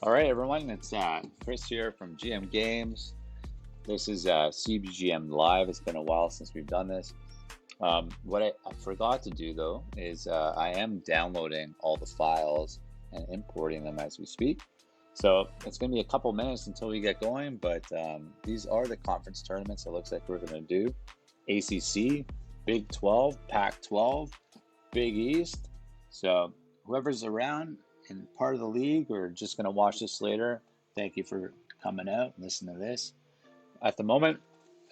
All right, everyone, it's Chris here from GM Games. This is CBGM Live. It's been a while since we've done this. What I forgot to do, though, is I am downloading all the files and importing them as we speak. So it's going to be a couple minutes until we get going, but these are the conference tournaments it looks like we're going to do. ACC, Big 12, Pac-12, Big East. So whoever's around and part of the league or just going to watch this later, thank you for coming out and listening to this. At the moment,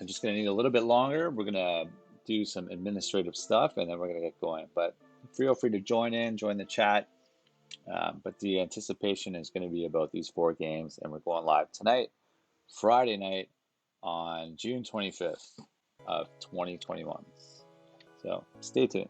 I'm just going to need a little bit longer. We're going to do some administrative stuff and then we're going to get going. But feel free to join the chat. But the anticipation is going to be about these 4 games, and we're going live tonight, Friday night, on June 25th of 2021. So stay tuned.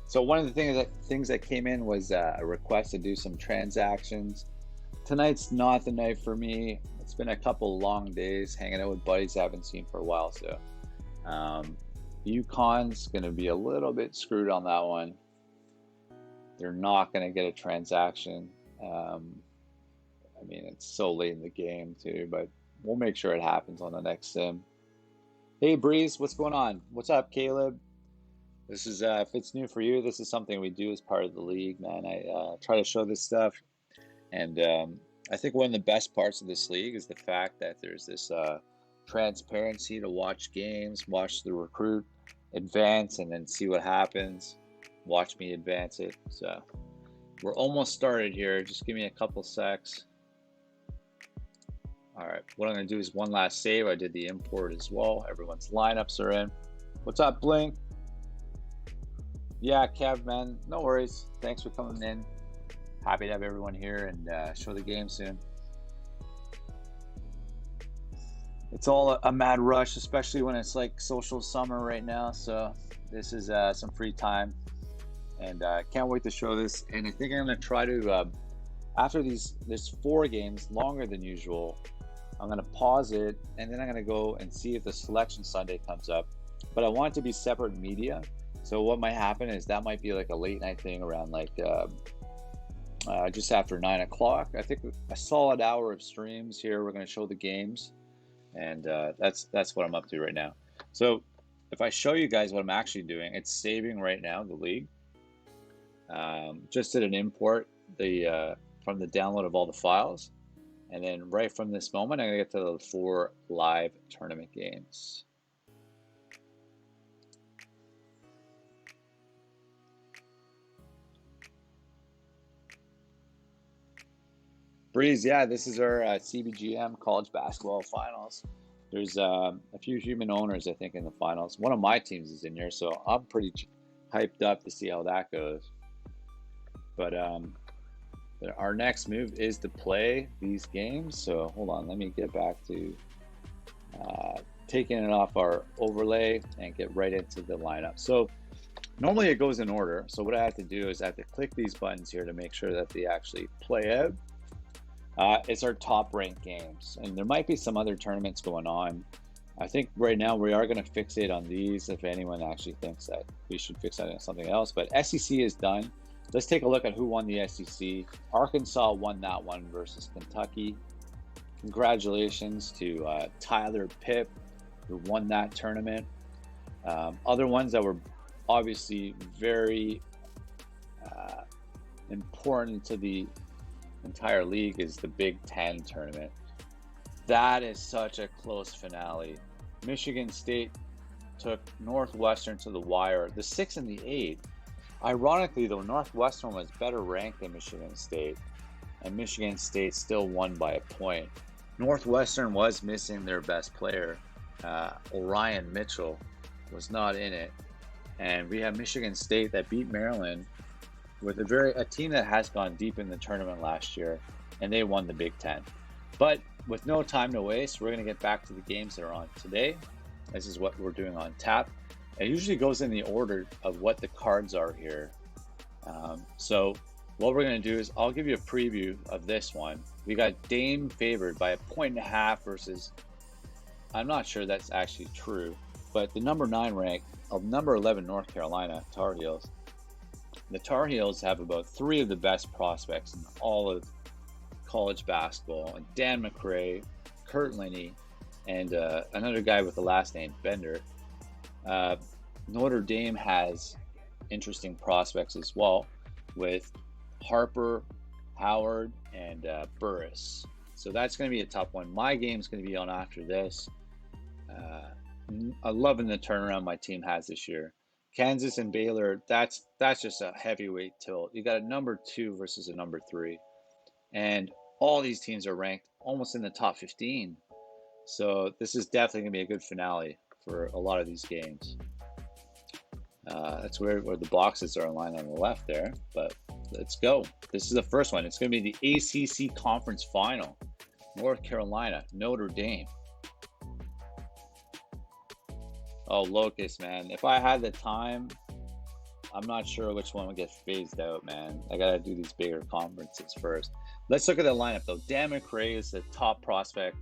So one of the things that came in was a request to do some transactions. Tonight's not the night for me. It's been a couple long days hanging out with buddies I haven't seen for a while. So UConn's going to be a little bit screwed on that one. They're not going to get a transaction. I mean, it's so late in the game too, but we'll make sure it happens on the next sim. Hey Breeze, what's going on? What's up, Caleb? This is, if it's new for you, this is something we do as part of the league, man. I try to show this stuff. And I think one of the best parts of this league is the fact that there's this transparency to watch games, watch the recruit advance, and then see what happens. Watch me advance it. So we're almost started here. Just give me a couple secs. All right, what I'm going to do is one last save. I did the import as well. Everyone's lineups are in. What's up, Blink? Yeah, Kev, man, no worries. Thanks for coming in. Happy to have everyone here and show the game soon. It's all a mad rush, especially when it's like social summer right now. So this is some free time, and can't wait to show this. And I think I'm going to try to, after there's 4 games, longer than usual, I'm going to pause it, and then I'm going to go and see if the Selection Sunday comes up. But I want it to be separate media. So what might happen is that might be like a late night thing around like just after 9 o'clock. I think a solid hour of streams here. We're going to show the games, and that's what I'm up to right now. So if I show you guys what I'm actually doing, it's saving right now the league. Just did an import from the download of all the files, and then right from this moment, I'm going to get to the 4 live tournament games. Breeze, yeah, this is our CBGM college basketball finals. There's a few human owners, I think, in the finals. One of my teams is in here, so I'm pretty hyped up to see how that goes. But our next move is to play these games. So hold on, let me get back to taking it off our overlay and get right into the lineup. So normally it goes in order. So what I have to do is I have to click these buttons here to make sure that they actually play out. It's our top ranked games, and there might be some other tournaments going on. I think right now we are going to fixate on these if anyone actually thinks that we should fixate on something else. But SEC is done. Let's take a look at who won the SEC. Arkansas won that one versus Kentucky. Congratulations to Tyler Pipp, who won that tournament. Other ones that were obviously very important to the entire league is the Big Ten tournament. That is such a close finale. Michigan State took Northwestern to the wire, the 6 and the 8. Ironically, though, Northwestern was better ranked than Michigan State. and Michigan State still won by a point. Northwestern was missing their best player. Orion Mitchell was not in it. And we have Michigan State that beat Maryland with a team that has gone deep in the tournament last year, and they won the Big Ten. But with no time to waste, we're going to get back to the games that are on today. This is what we're doing on tap. It usually goes in the order of what the cards are here. So what we're going to do is I'll give you a preview of this one. We got Dame favored by 1.5 versus, I'm not sure that's actually true, but the number 9 rank of number 11 North Carolina Tar Heels. The Tar Heels have about 3 of the best prospects in all of college basketball, and Dan McRae, Kurt Linney, and another guy with the last name Bender. Notre Dame has interesting prospects as well, with Harper, Howard, and Burris. So that's going to be a tough one. My game's going to be on after this. I'm loving the turnaround my team has this year. Kansas and Baylor, that's just a heavyweight tilt. You got a number 2 versus a number 3. And all these teams are ranked almost in the top 15. So this is definitely going to be a good finale for a lot of these games. That's where the boxes are aligned on the left there. But let's go. This is the first one. It's going to be the ACC Conference Final. North Carolina, Notre Dame. Oh, Locust, man. If I had the time, I'm not sure which one would get phased out, man. I got to do these bigger conferences first. Let's look at the lineup, though. Dan McRae is the top prospect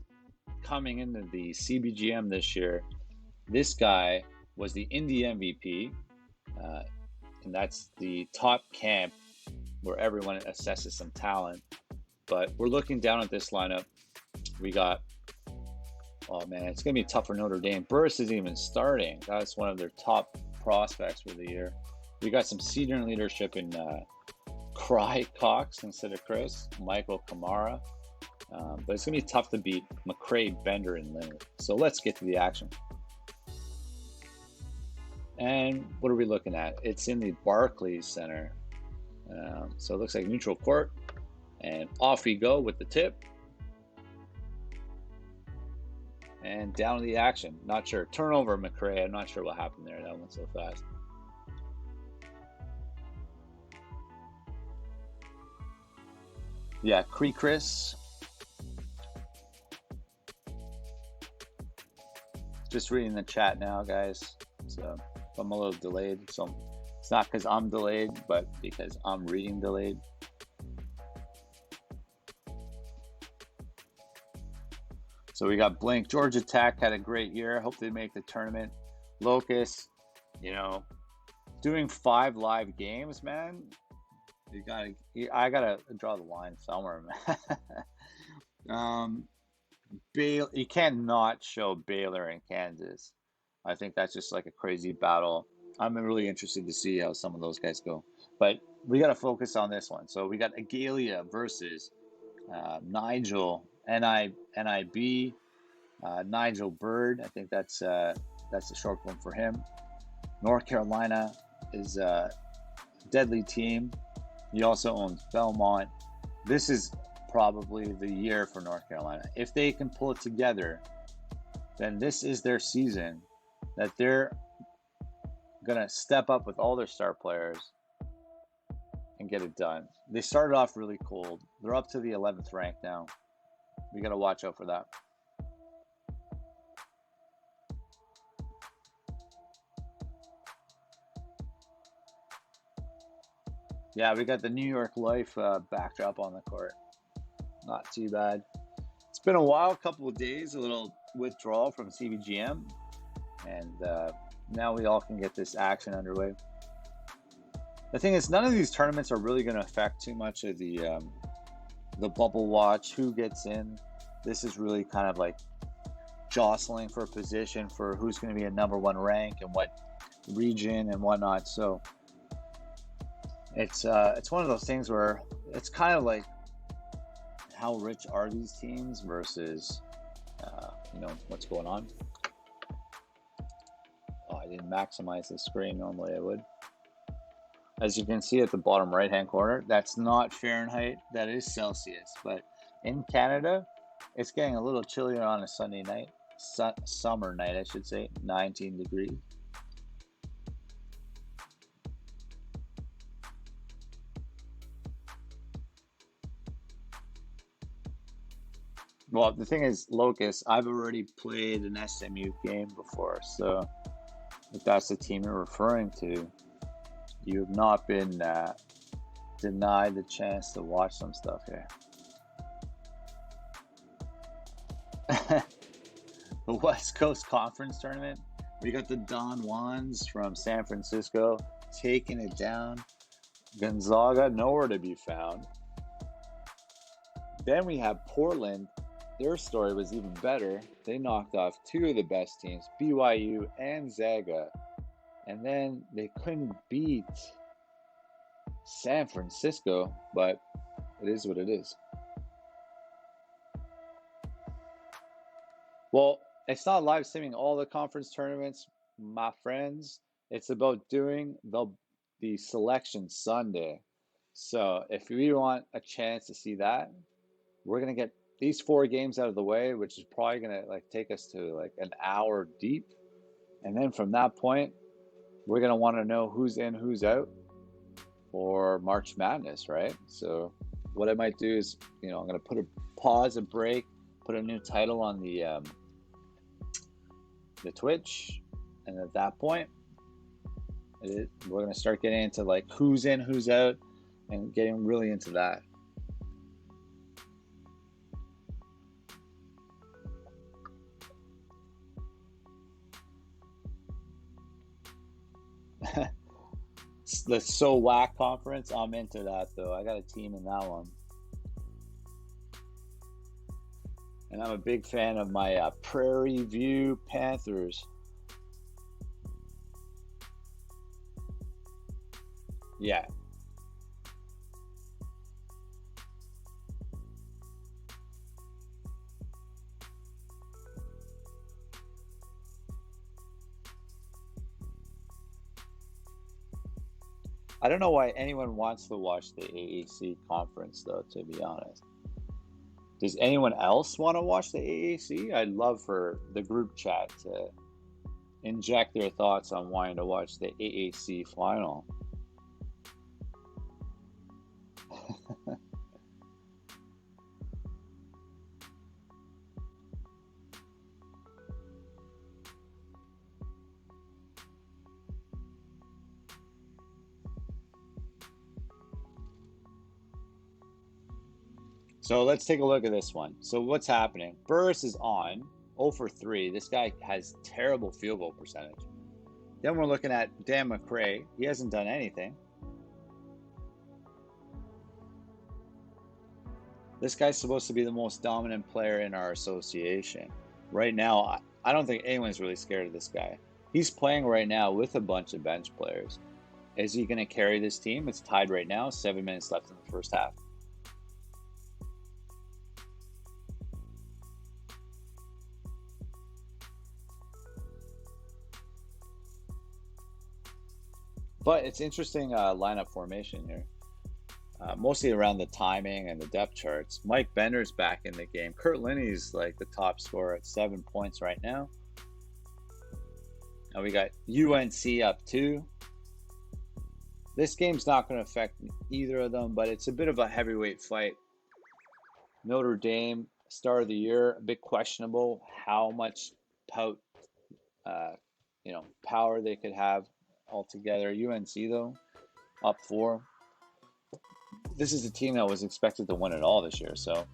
coming into the CBGM this year. This guy was the Indy MVP, and that's the top camp where everyone assesses some talent. But we're looking down at this lineup. We got, oh man, it's going to be tough for Notre Dame. Burris isn't even starting. That's one of their top prospects for the year. We got some senior leadership in Cry Cox instead of Chris, Michael Kamara. But it's going to be tough to beat McRae, Bender, and Leonard. So let's get to the action. And what are we looking at? It's in the Barclays Center. So it looks like neutral court. And off we go with the tip. And down to the action. Not sure. Turnover, McRae. I'm not sure what happened there. That went so fast. Yeah, Chris. Just reading the chat now, guys. So I'm a little delayed. So it's not because I'm delayed, but because I'm reading delayed. So we got Blink. Georgia Tech had a great year. Hope they make the tournament. Locust, doing 5 live games, man. I gotta draw the line somewhere, man. Baylor, you can't not show Baylor and Kansas. I think that's just like a crazy battle. I'm really interested to see how some of those guys go. But we got to focus on this one. So we got Agalia versus Nigel, NIB, Nigel Bird. I think that's the short one for him. North Carolina is a deadly team. He also owns Belmont. This is probably the year for North Carolina. If they can pull it together, then this is their season that they're going to step up with all their star players and get it done. They started off really cold. They're up to the 11th rank now. We got to watch out for that. Yeah, we got the New York Life backdrop on the court. Not too bad. It's been a while, couple of days, a little withdrawal from CBGM, and now we all can get this action underway. The thing is, none of these tournaments are really going to affect too much of the bubble watch, who gets in. This is really kind of like jostling for a position for who's going to be a number 1 rank and what region and whatnot. So it's one of those things where it's kind of like, how rich are these teams versus what's going on. Oh, I didn't maximize the screen. Normally I would. As you can see at the bottom right-hand corner, that's not Fahrenheit, that is Celsius. But in Canada, it's getting a little chillier on a Sunday night, summer night, I should say, 19 degrees. Well, the thing is, Locust, I've already played an SMU game before, so if that's the team you're referring to, you have not been denied the chance to watch some stuff here. The West Coast Conference Tournament, we got the Don Juans from San Francisco taking it down. Gonzaga, nowhere to be found. Then we have Portland. Their story was even better. They knocked off two of the best teams, BYU and Zaga. And then they couldn't beat San Francisco, but it is what it is. Well, it's not live streaming all the conference tournaments, my friends. It's about doing the selection Sunday. So if we want a chance to see that, we're gonna get these 4 games out of the way, which is probably gonna take us to an hour deep. And then from that point, we're gonna want to know who's in, who's out for March Madness, right? So what I might do is, I'm gonna put a pause, a break, put a new title on the Twitch, and at that point, we're gonna start getting into who's in, who's out, and getting really into that. The So Whack conference, I'm into that though. I got a team in that one. And I'm a big fan of my Prairie View Panthers. Yeah. I don't know why anyone wants to watch the AAC conference, though, to be honest. Does anyone else want to watch the AAC? I'd love for the group chat to inject their thoughts on wanting to watch the AAC final. So let's take a look at this one. So what's happening? Burris is on 0 for 3. This guy has terrible field goal percentage. Then we're looking at Dan McRae. He hasn't done anything. This guy's supposed to be the most dominant player in our association. Right now, I don't think anyone's really scared of this guy. He's playing right now with a bunch of bench players. Is he going to carry this team? It's tied right now, 7 minutes left in the first half. But it's interesting lineup formation here. Mostly around the timing and the depth charts. Mike Bender's back in the game. Kurt Linney's the top scorer at 7 points right now. And we got UNC up 2. This game's not going to affect either of them, but it's a bit of a heavyweight fight. Notre Dame, start of the year, a bit questionable how much power they could have altogether. UNC though, up 4. This is a team that was expected to win it all this year, so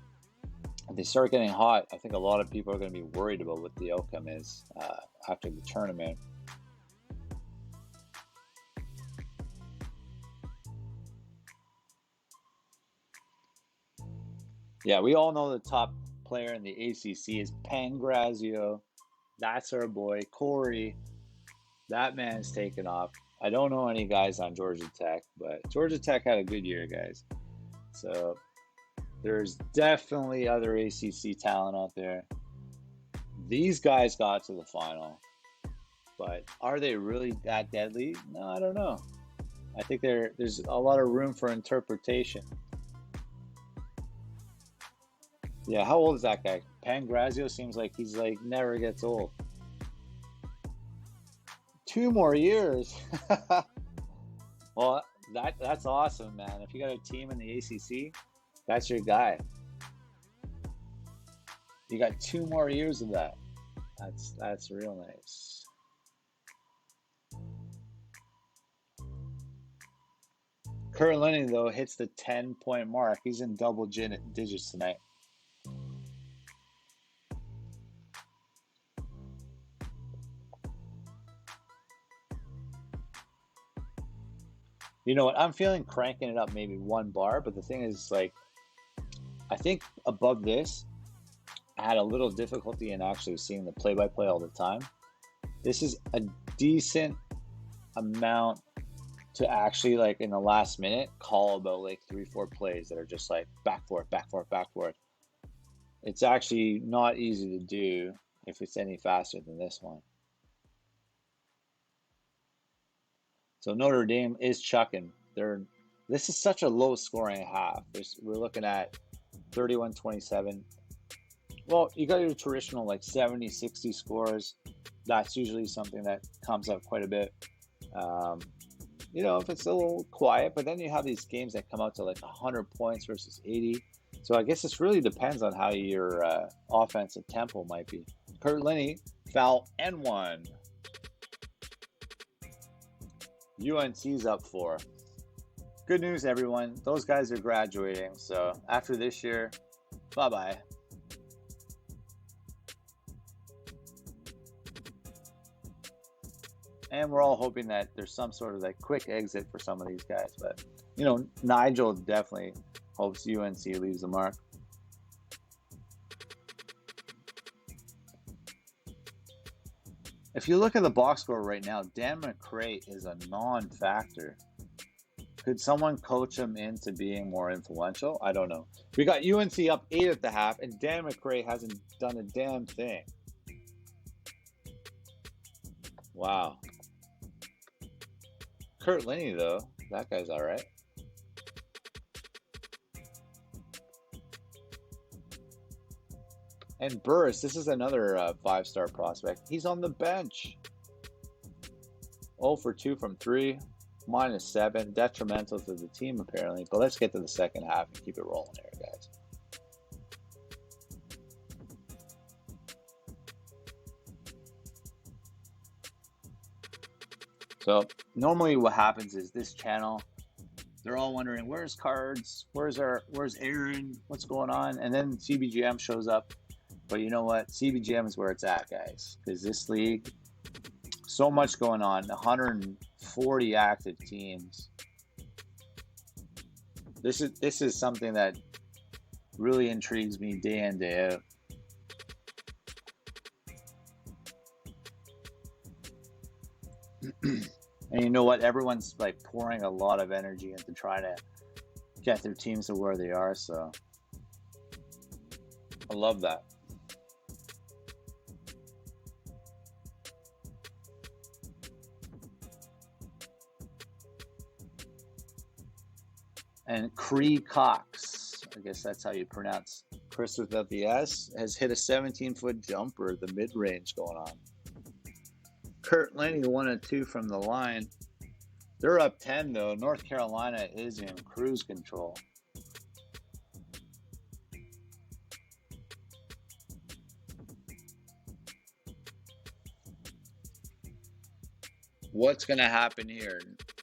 if they start getting hot, I think a lot of people are going to be worried about what the outcome is after the tournament. Yeah, we all know the top player in the ACC is Pangrazio. That's our boy. Corey, that man's taken off. I don't know any guys on Georgia Tech, but Georgia Tech had a good year, guys. So there's definitely other ACC talent out there. These guys got to the final, but are they really that deadly? No, I don't know. I think there's a lot of room for interpretation. Yeah, how old is that guy? Pangrazio seems like he's like never gets old. 2 more years. Well, that's awesome, man. If you got a team in the ACC, that's your guy. You got 2 more years of that. That's real nice. Kurt Lenny, though, hits the 10-point mark. He's in double digits tonight. You know what? I'm feeling cranking it up maybe 1 bar, but the thing is, like, I think above this, I had a little difficulty in actually seeing the play-by-play all the time. This is a decent amount to actually, like, in the last minute, call about like 3-4 plays that are just like back forth, back forth, back forth. It's actually not easy to do if it's any faster than this one. So Notre Dame is chucking. This is such a low scoring half. We're looking at 31-27. Well, you got your traditional like 70, 60 scores. That's usually something that comes up quite a bit. You know, if it's a little quiet, but then you have these games that come out to like 100 points versus 80. So I guess this really depends on how your offensive tempo might be. Kurt Lenny, foul and 1. UNC's up 4. Good news, everyone. Those guys are graduating. So after this year, bye-bye. And we're all hoping that there's some sort of like quick exit for some of these guys. But, you know, Nigel definitely hopes UNC leaves the mark. If you look at the box score right now, Dan McCray is a non-factor. Could someone coach him into being more influential? I don't know. We got UNC up 8 at the half, and Dan McCray hasn't done a damn thing. Wow. Kurt Lenny, though, that guy's all right. And Burris, this is another 5-star prospect. He's on the bench. 0 for 2 from 3, -7, detrimental to the team apparently. But let's get to the second half and keep it rolling here, guys. So normally what happens is this channel, they're all wondering, where's Cards? Where's Aaron? What's going on? And then CBGM shows up. But you know what? CBGM is where it's at, guys. Because this league, so much going on. 140 active teams. This is something that really intrigues me day in, day out. And you know what? Everyone's like pouring a lot of energy into trying to get their teams to where they are. So I love that. And Cree Cox, I guess that's how you pronounce Chris without the S, has hit a 17-foot jumper, the mid-range going on. Kurt Lenny 1 and 2 from the line. They're up 10 though. North Carolina is in cruise control. What's going to happen here?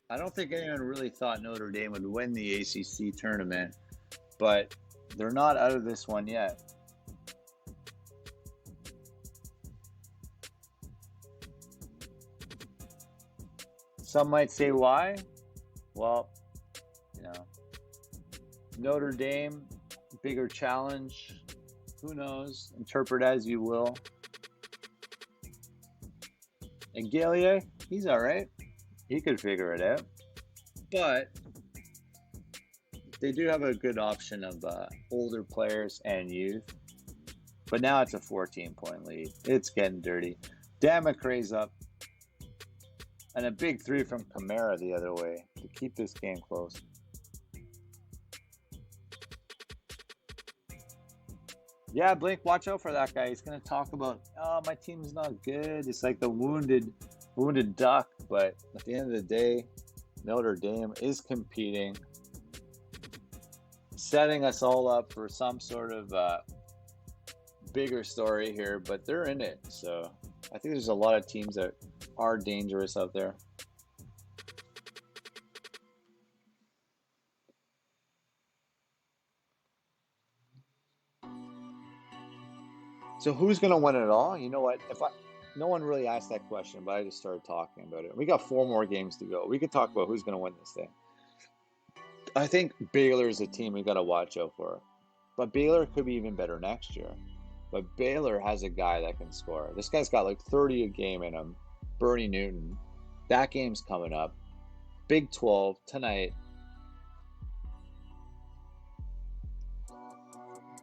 I don't think anyone really thought Notre Dame would win the ACC tournament, but they're not out of this one yet. Some might say why? Well, you know, Notre Dame, bigger challenge. Who knows? Interpret as you will. And Gallier, he's all right. He could figure it out. But they do have a good option of older players and youth. But now it's a 14-point lead. It's getting dirty. Dan McCray's up. And a big three from Kamara the other way to keep this game close. Yeah, Blake, watch out for that guy. He's going to talk about, oh, my team's not good. It's like the wounded duck. But at the end of the day, Notre Dame is competing, setting us all up for some sort of bigger story here. But they're in it. So I think there's a lot of teams that are dangerous out there. So who's going to win it all? You know what? No one really asked that question, but I just started talking about it. We got 4 more games to go. We could talk about who's going to win this thing. I think Baylor is a team we got to watch out for. But Baylor could be even better next year. But Baylor has a guy that can score. This guy's got like 30 a game in him. Bernie Newton. That game's coming up. Big 12 tonight.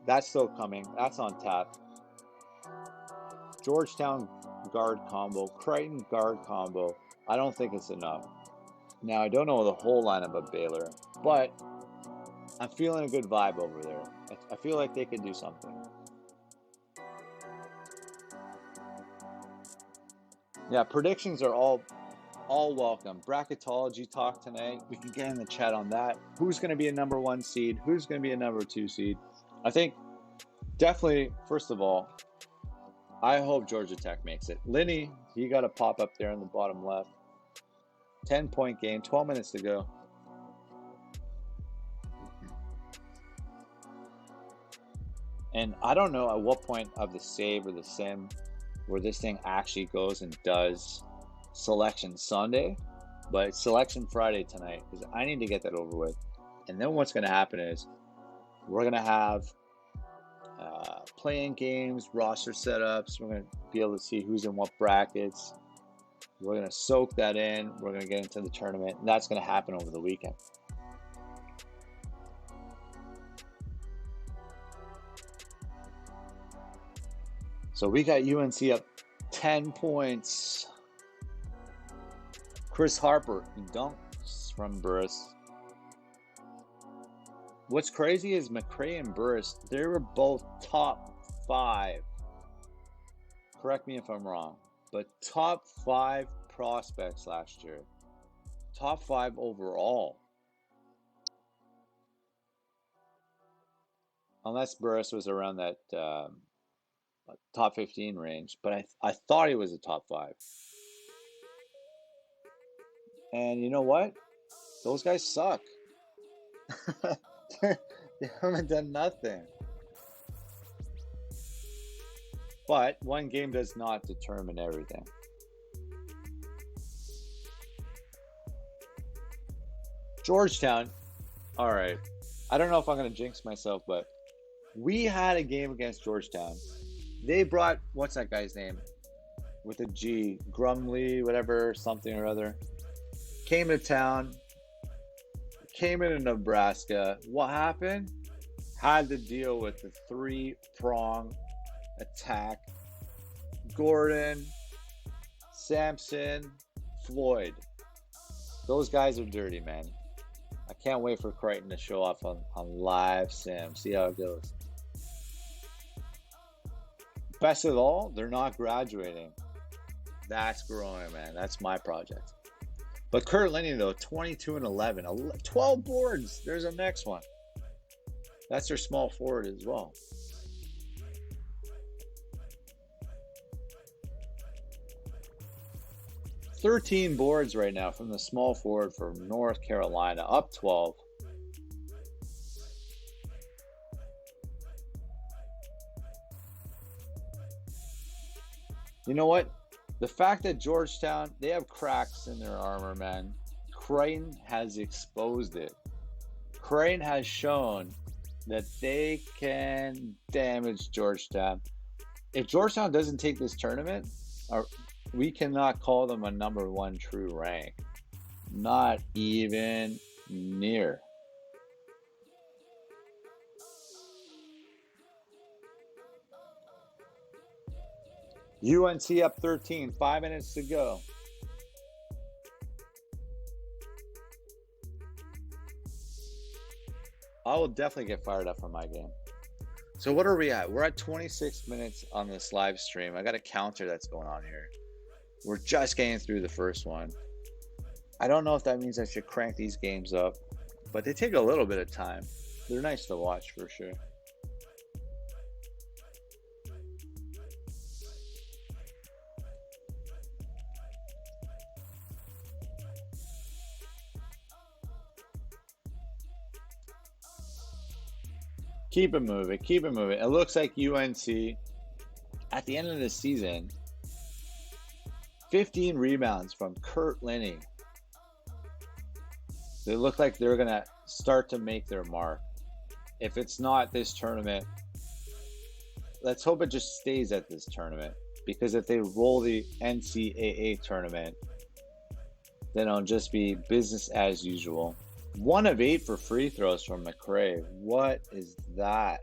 That's still coming. That's on tap. Georgetown guard combo, Creighton guard combo. I don't think it's enough. Now, I don't know the whole lineup of Baylor, but I'm feeling a good vibe over there. I feel like they could do something. Yeah, predictions are all welcome. Bracketology talk tonight. We can get in the chat on that. Who's going to be a number 1 seed? Who's going to be a number 2 seed? I think definitely, first of all, I hope Georgia Tech makes it. Linney, he got a pop up there in the bottom left. 10-point game, 12 minutes to go. And I don't know at what point of the save or the sim where this thing actually goes and does Selection Sunday, but it's Selection Friday tonight because I need to get that over with. And then what's going to happen is we're going to have playing games, roster setups. We're going to be able to see who's in what brackets. We're going to soak that in. We're going to get into the tournament. And that's going to happen over the weekend. So we got UNC up 10 points. Chris Harper dunks from Burris. What's crazy is McCray and Burris, they were both top 5. Correct me if I'm wrong, but top 5 prospects last year. Top 5 overall. Unless Burris was around that top 15 range, but I thought he was a top 5. And you know what? Those guys suck. They haven't done nothing. But one game does not determine everything. Georgetown, all right. I don't know if I'm going to jinx myself, but we had a game against Georgetown. They brought, what's that guy's name? With a G, Grumley, whatever, something or other. Came to town. Came into Nebraska. What happened? Had to deal with the 3-prong attack. Gordon, Sampson, Floyd. Those guys are dirty, man. I can't wait for Creighton to show off on live sim. See how it goes. Best of all, they're not graduating. That's growing, man. That's my project. But Kurt Linney, though, 22 and 11. 12 boards. There's a next one. That's their small forward as well. $13 boards right now from the small forward for North Carolina, up 12. You know what? The fact that Georgetown, they have cracks in their armor, man. Creighton has exposed it. Creighton has shown that they can damage Georgetown. If Georgetown doesn't take this tournament, we cannot call them a number 1 true rank. Not even near. UNC up 13, 5 minutes to go. I will definitely get fired up for my game. So what are we at? We're at 26 minutes on this live stream. I got a counter that's going on here. We're just getting through the first one. I don't know if that means I should crank these games up, but they take a little bit of time. They're nice to watch for sure. Keep it moving, keep it moving. It looks like UNC at the end of the season, 15 rebounds from Kurt Linney. They look like they're going to start to make their mark. If it's not this tournament, let's hope it just stays at this tournament. Because if they roll the NCAA tournament, then it'll just be business as usual. 1 of 8 for free throws from McRae. What is that?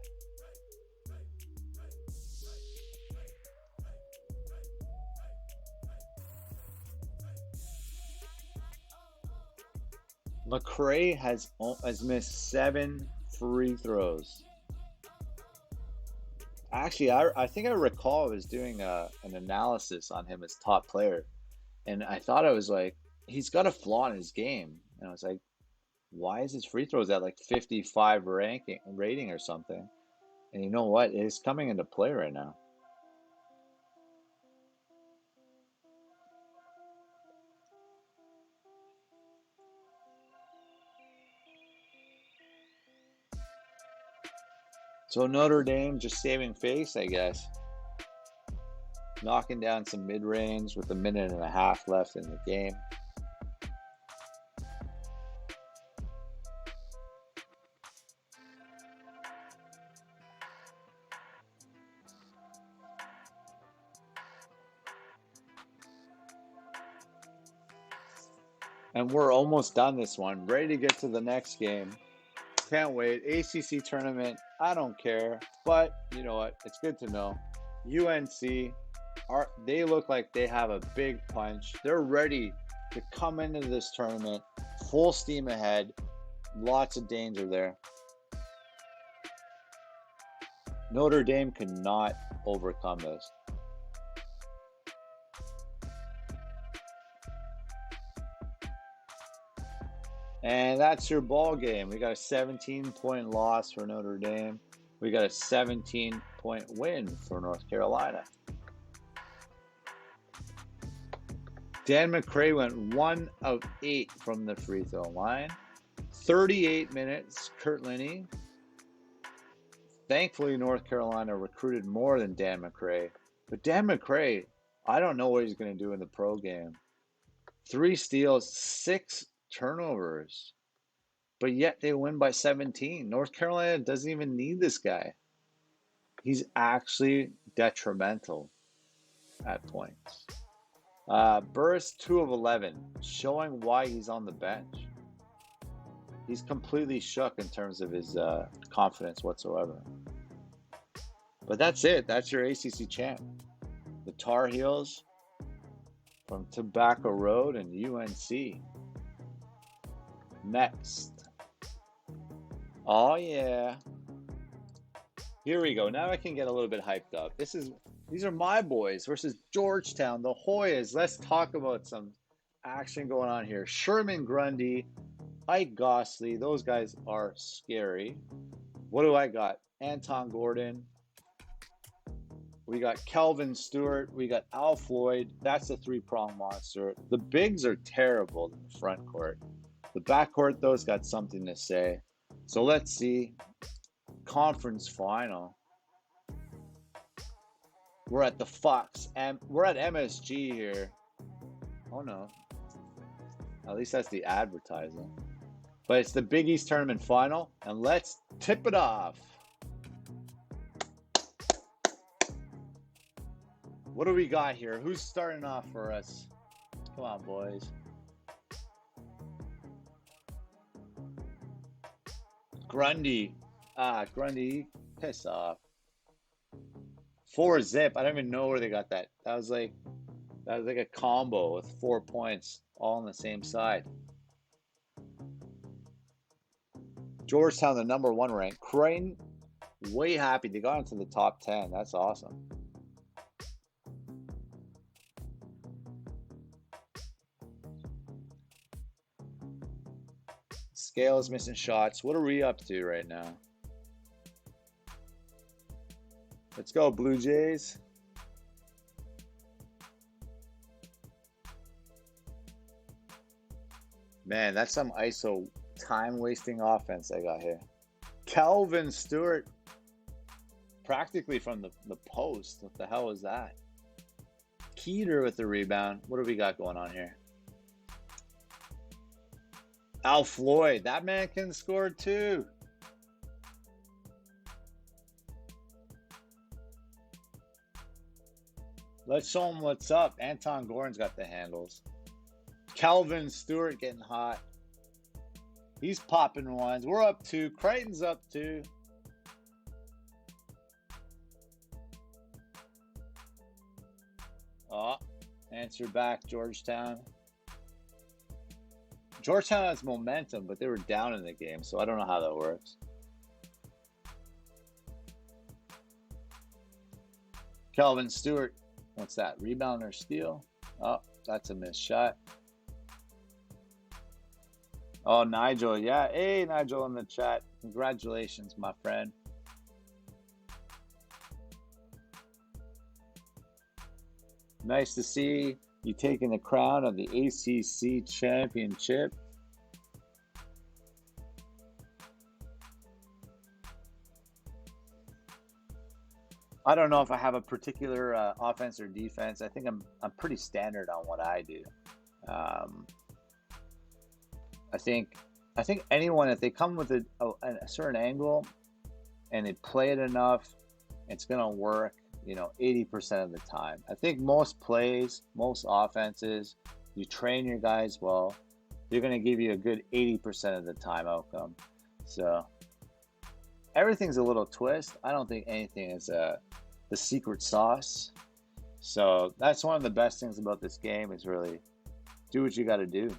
McRae has missed 7 free throws. Actually, I think I recall I was doing an analysis on him as top player, and I thought I was like, he's got a flaw in his game, and I was like, why is his free throws at like 55 rating or something? And you know what? It's coming into play right now. So Notre Dame just saving face, I guess. Knocking down some mid-range with 1.5 minutes left in the game. And we're almost done this one. Ready to get to the next game. Can't wait. ACC tournament, I don't care. But you know what? It's good to know. UNC, they look like they have a big punch. They're ready to come into this tournament full steam ahead. Lots of danger there. Notre Dame could not overcome this. And that's your ball game. We got a 17-point loss for Notre Dame. We got a 17-point win for North Carolina. Dan McRae went 1 of 8 from the free throw line. 38 minutes, Kurt Linney. Thankfully, North Carolina recruited more than Dan McRae. But Dan McRae, I don't know what he's going to do in the pro game. 3 steals, 6 turnovers. But yet they win by 17. North Carolina doesn't even need this guy. He's actually detrimental at points. Burris, 2 of 11, showing why he's on the bench. He's completely shook in terms of his confidence whatsoever. But that's it. That's your ACC champ. The Tar Heels from Tobacco Road and UNC. Next. Oh, yeah. Here we go. Now I can get a little bit hyped up. These are my boys versus Georgetown, the Hoyas. Let's talk about some action going on here. Sherman Grundy, Ike Gosley, those guys are scary. What do I got? Anton Gordon. We got Kelvin Stewart. We got Al Floyd. That's a 3-prong monster. The bigs are terrible in the front court. The backcourt, those got something to say. So let's see. Conference final. We're at the Fox, and we're at MSG here. Oh no. At least that's the advertising. But it's the Big East tournament final, and let's tip it off. What do we got here? Who's starting off for us? Come on, boys. Grundy. Grundy, piss off. 4-zip. I don't even know where they got that. That was like a combo with 4 points all on the same side. Georgetown, the #1 rank. Creighton, way happy. They got into the top 10. That's awesome. Scales missing shots. What are we up to right now? Let's go, Blue Jays. Man, that's some ISO time-wasting offense I got here. Kelvin Stewart, practically from the post. What the hell was that? Keeter with the rebound. What do we got going on here? Al Floyd, that man can score too. Let's show him what's up. Anton Gordon's got the handles. Kelvin Stewart getting hot. He's popping ones. We're up 2. Creighton's up 2. Oh, answer back, Georgetown. Georgetown has momentum, but they were down in the game, so I don't know how that works. Kelvin Stewart, what's that? Rebound or steal? Oh, that's a missed shot. Oh, Nigel, yeah. Hey, Nigel in the chat. Congratulations, my friend. Nice to see you taking the crown of the ACC championship. I don't know if I have a particular offense or defense. I think I'm pretty standard on what I do. I think anyone, if they come with a certain angle and they play it enough, it's gonna work. 80% of the time. I think most plays, most offenses, you train your guys well, they're gonna give you a good 80% of the time outcome. So everything's a little twist. I don't think anything is the secret sauce. So that's one of the best things about this game is really do what you got to do.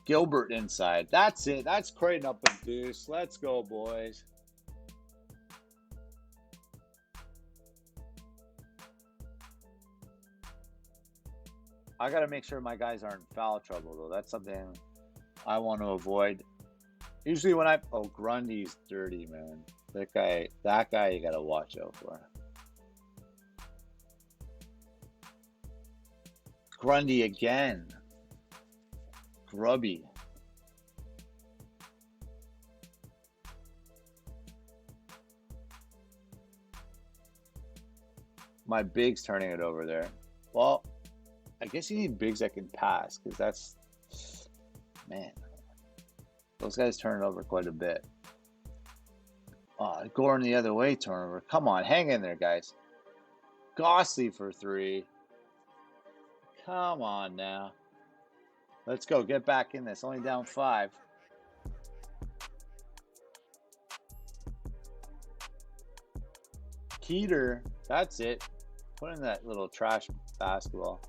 Gilbert inside. That's it. That's Creighton up a deuce. Let's go, boys. I got to make sure my guys aren't in foul trouble, though. That's something I want to avoid. Usually when Grundy's dirty, man. That guy you got to watch out for. Grundy again. Grubby. My big's turning it over there. Well, I guess you need bigs that can pass, because that's, man, those guys turn it over quite a bit. Oh, Gordon the other way turnover. Come on, hang in there, guys. Gossley for 3. Come on now. Let's go. Get back in this. Only down 5. Keeter. That's it. Put in that little trash basketball.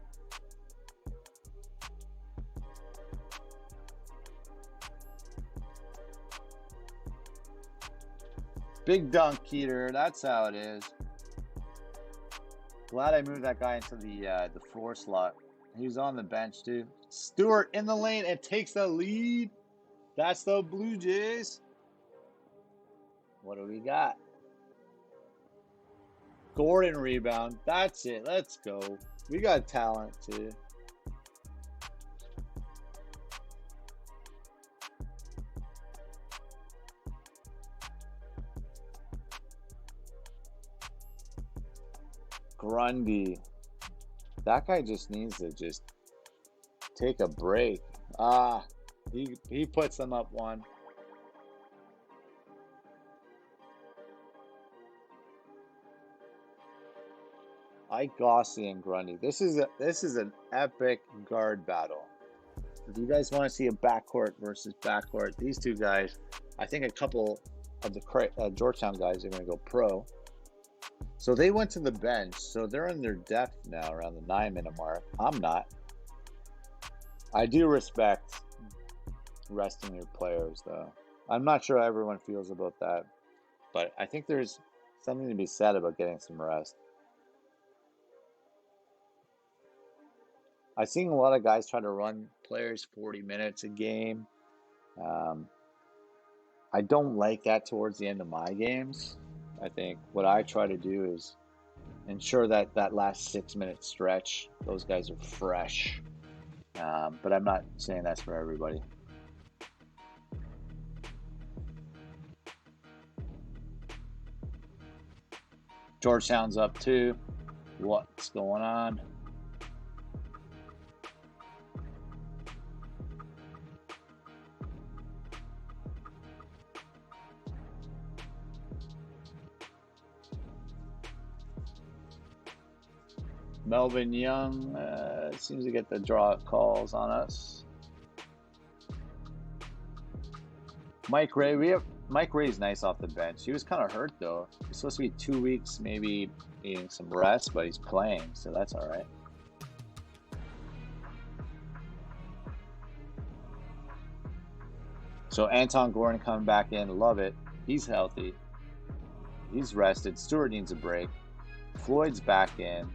Big dunk, Keeter. That's how it is. Glad I moved that guy into the 4 slot. He's on the bench too. Stewart in the lane and takes the lead. That's the Blue Jays. What do we got? Gordon rebound. That's it. Let's go. We got talent too. Grundy. That guy just needs to just take a break. He puts them up 1. Gossi and Grundy. This is an epic guard battle. If you guys want to see a backcourt versus backcourt, these two guys, I think a couple of the Georgetown guys are going to go pro. So they went to the bench, so they're in their depth now around the 9-minute mark. I'm not. I do respect resting your players, though. I'm not sure how everyone feels about that, but I think there's something to be said about getting some rest. I've seen a lot of guys try to run players 40 minutes a game. I don't like that towards the end of my games. I think what I try to do is ensure that that last 6 minute stretch, those guys are fresh. But I'm not saying that's for everybody. Georgetown's up 2. What's going on? Melvin Young seems to get the draw calls on us. Mike Ray, Mike Ray's nice off the bench. He was kind of hurt though. He's supposed to be 2 weeks, maybe needing some rest, but he's playing, so that's all right. So Anton Gordon coming back in, love it. He's healthy. He's rested. Stewart needs a break. Floyd's back in.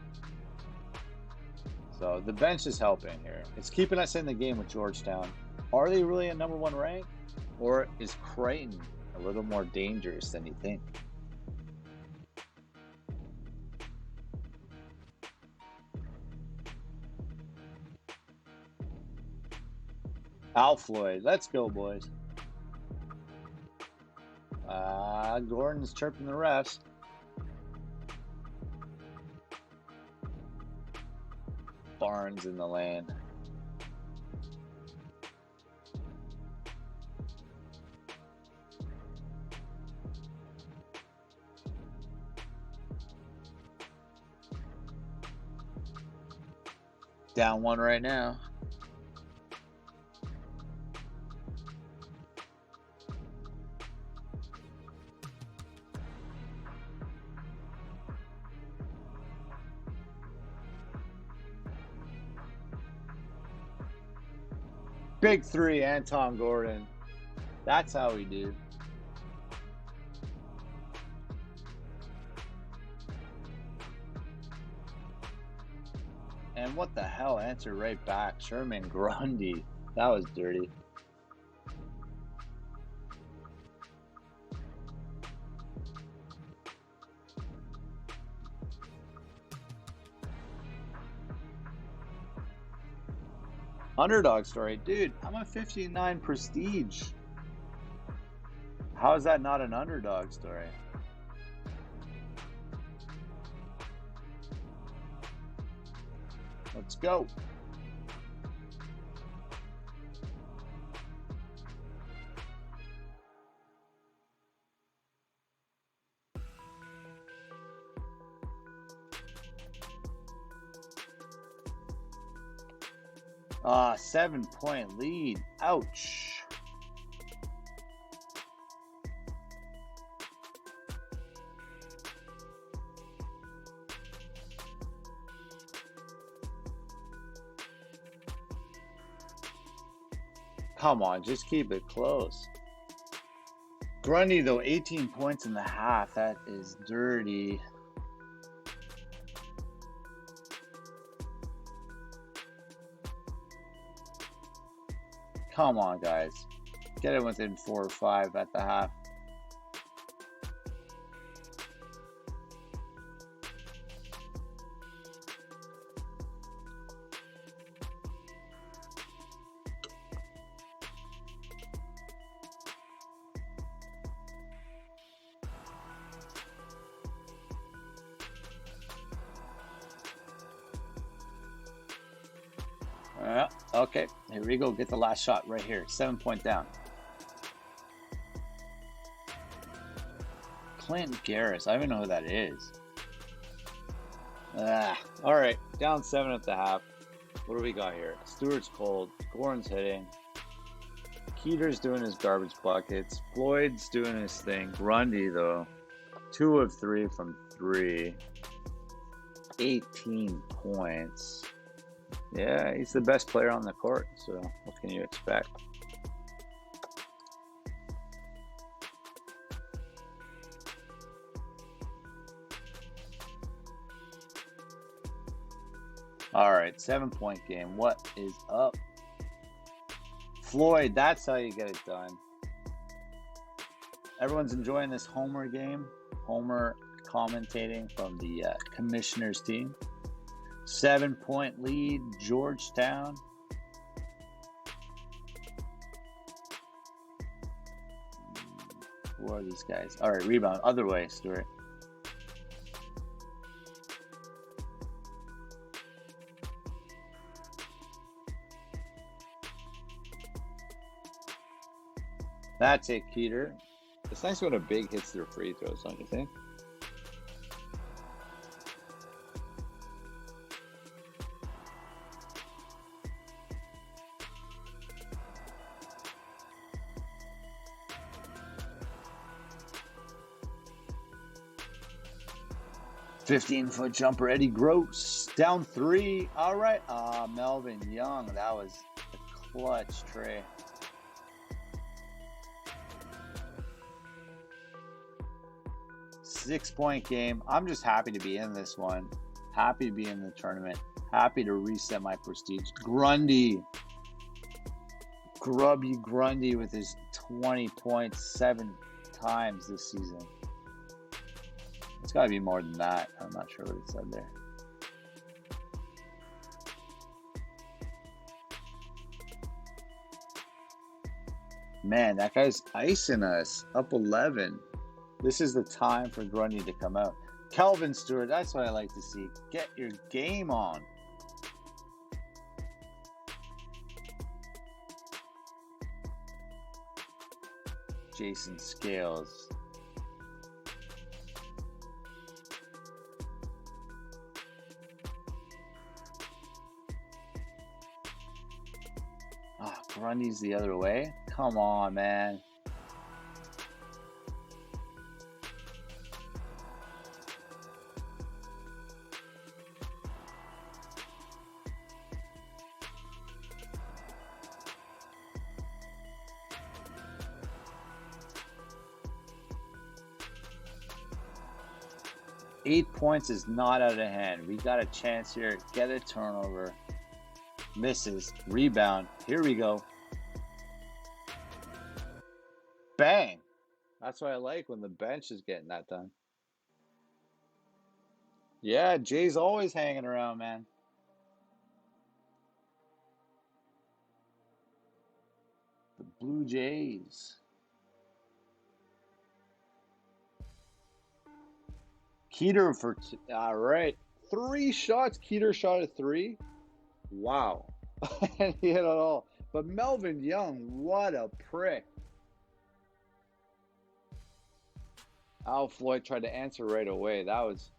So the bench is helping here. It's keeping us in the game with Georgetown. Are they really a #1 rank? Or is Creighton a little more dangerous than you think? Al Floyd. Let's go, boys. Gordon's chirping the refs. Barnes in the lane. Down 1 right now. Big 3, Anton Gordon. That's how we do. And what the hell? Answer right back. Sherman Grundy. That was dirty. Underdog story. Dude, I'm a 59 prestige. How is that not an underdog story? Let's go. Ah, 7-point lead. Ouch. Come on, just keep it close. Grundy, though, 18 points in the half. That is dirty. Come on, guys. Get it within 4 or 5 at the half. Okay, here we go. Get the last shot right here. 7-point down. Clint Garris. I don't even know who that is. All right, down 7 at the half. What do we got here? Stewart's cold. Gordon's hitting. Keeter's doing his garbage buckets. Floyd's doing his thing. Grundy, though, 2 of 3 from 3. 18 points. Yeah, he's the best player on the court, so what can you expect? All right, 7-point game. What is up? Floyd, that's how you get it done. Everyone's enjoying this Homer game. Homer commentating from the commissioner's team. 7-point lead, Georgetown. Who are these guys? All right, rebound. Other way, Stuart. That's it, Keeter. It's nice when a big hits their free throws, don't you think? $15-foot jumper, Eddie Gross. Down 3. All right. Melvin Young. That was a clutch tray. Six-point game. I'm just happy to be in this one. Happy to be in the tournament. Happy to reset my prestige. Grundy. Grubby Grundy with his 20 points 7 times this season. It's got to be more than that. I'm not sure what it said there. Man, that guy's icing us. Up 11. This is the time for Grundy to come out. Kelvin Stewart, that's what I like to see. Get your game on. Jason Scales. Grundy's the other way. Come on, man. Eight points is not out of hand. We got a chance here. Get a turnover. Misses. Rebound. Here we go. Bang. That's what I like when the bench is getting that done. Yeah, Jay's always hanging around, man. The Blue Jays. Keeter for, all right. 3 shots. Keeter shot at 3. Wow. And he hit it all. But Melvin Young, what a prick. Al Floyd tried to answer right away. That was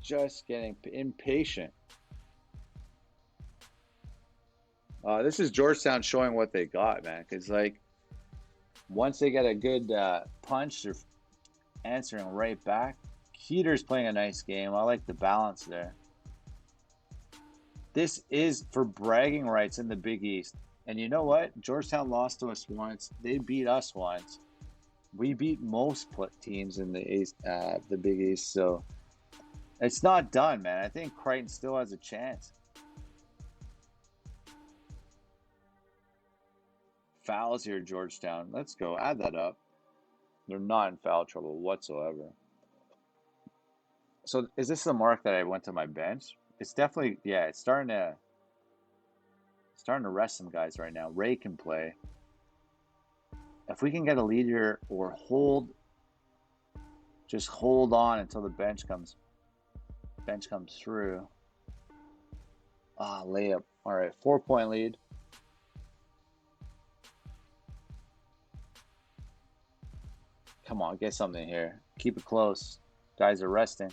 just getting impatient. This is Georgetown showing what they got, man. Because, like, once they get a good punch, they're answering right back. Keeter's playing a nice game. I like the balance there. This is for bragging rights in the Big East. And you know what? Georgetown lost to us once. They beat us once. We beat most teams in the Big East. So it's not done, man. I think Creighton still has a chance. Fouls here, Georgetown. Let's go. Add that up. They're not in foul trouble whatsoever. So is this the mark that I went to my bench? It's definitely, yeah, it's starting to rest some guys right now. Ray can play. If we can get a lead here or just hold on until the bench comes through. Layup. All right, 4-point lead. Come on, get something here. Keep it close. Guys are resting.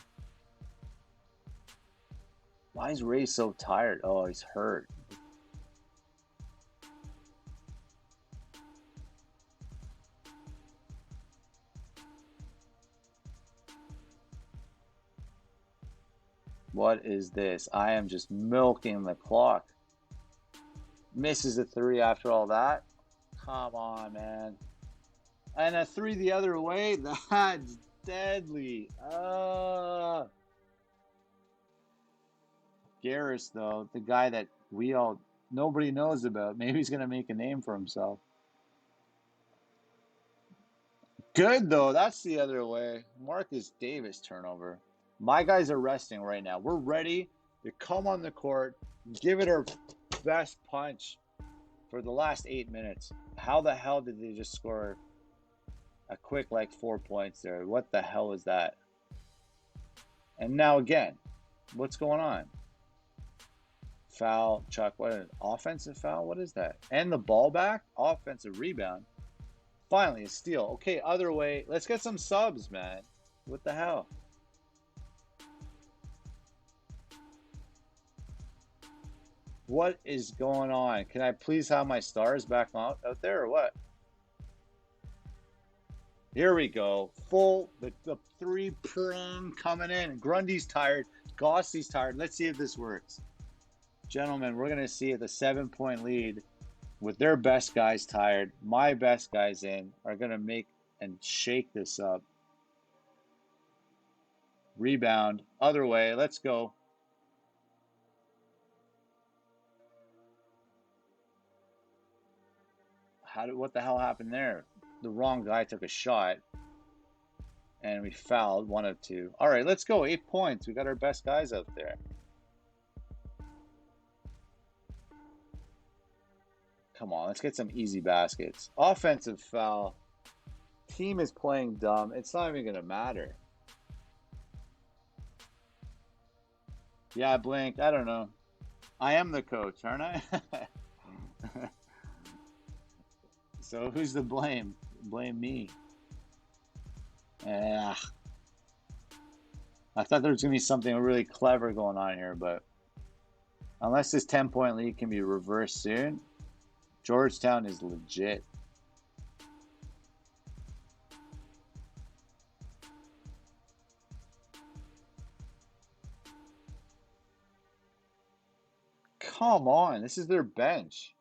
Why is Ray so tired? Oh, he's hurt. What is this? I am just milking the clock. Misses a 3 after all that. Come on, man. And a 3 the other way. That's deadly. Garris, though, the guy that nobody knows about. Maybe he's gonna make a name for himself. Good though. That's the other way. Marcus Davis turnover. My guys are resting right now. We're ready to come on the court, give it our best punch for the last 8 minutes. How the hell did they just score a quick 4 points there? What the hell is that? And now again, what's going on? Foul, Chuck. What an offensive foul? What is that? And the ball back? Offensive rebound. Finally, a steal. Okay, other way. Let's get some subs, man. What the hell? What is going on? Can I please have my stars back out there or what? Here we go. The three-prong coming in. Grundy's tired. Gossie's tired. Let's see if this works. Gentlemen, we're going to see the 7-point lead with their best guys tired. My best guys in are going to make and shake this up. Rebound. Other way. Let's go. What the hell happened there? The wrong guy took a shot. And we fouled 1 of 2. All right, let's go. 8 points. We got our best guys out there. Come on, let's get some easy baskets. Offensive foul. Team is playing dumb. It's not even going to matter. Yeah, Blink. I don't know. I am the coach, aren't I? So who's to blame? Blame me. I thought there was going to be something really clever going on here, but unless this 10-point lead can be reversed soon, Georgetown is legit. Come on, this is their bench.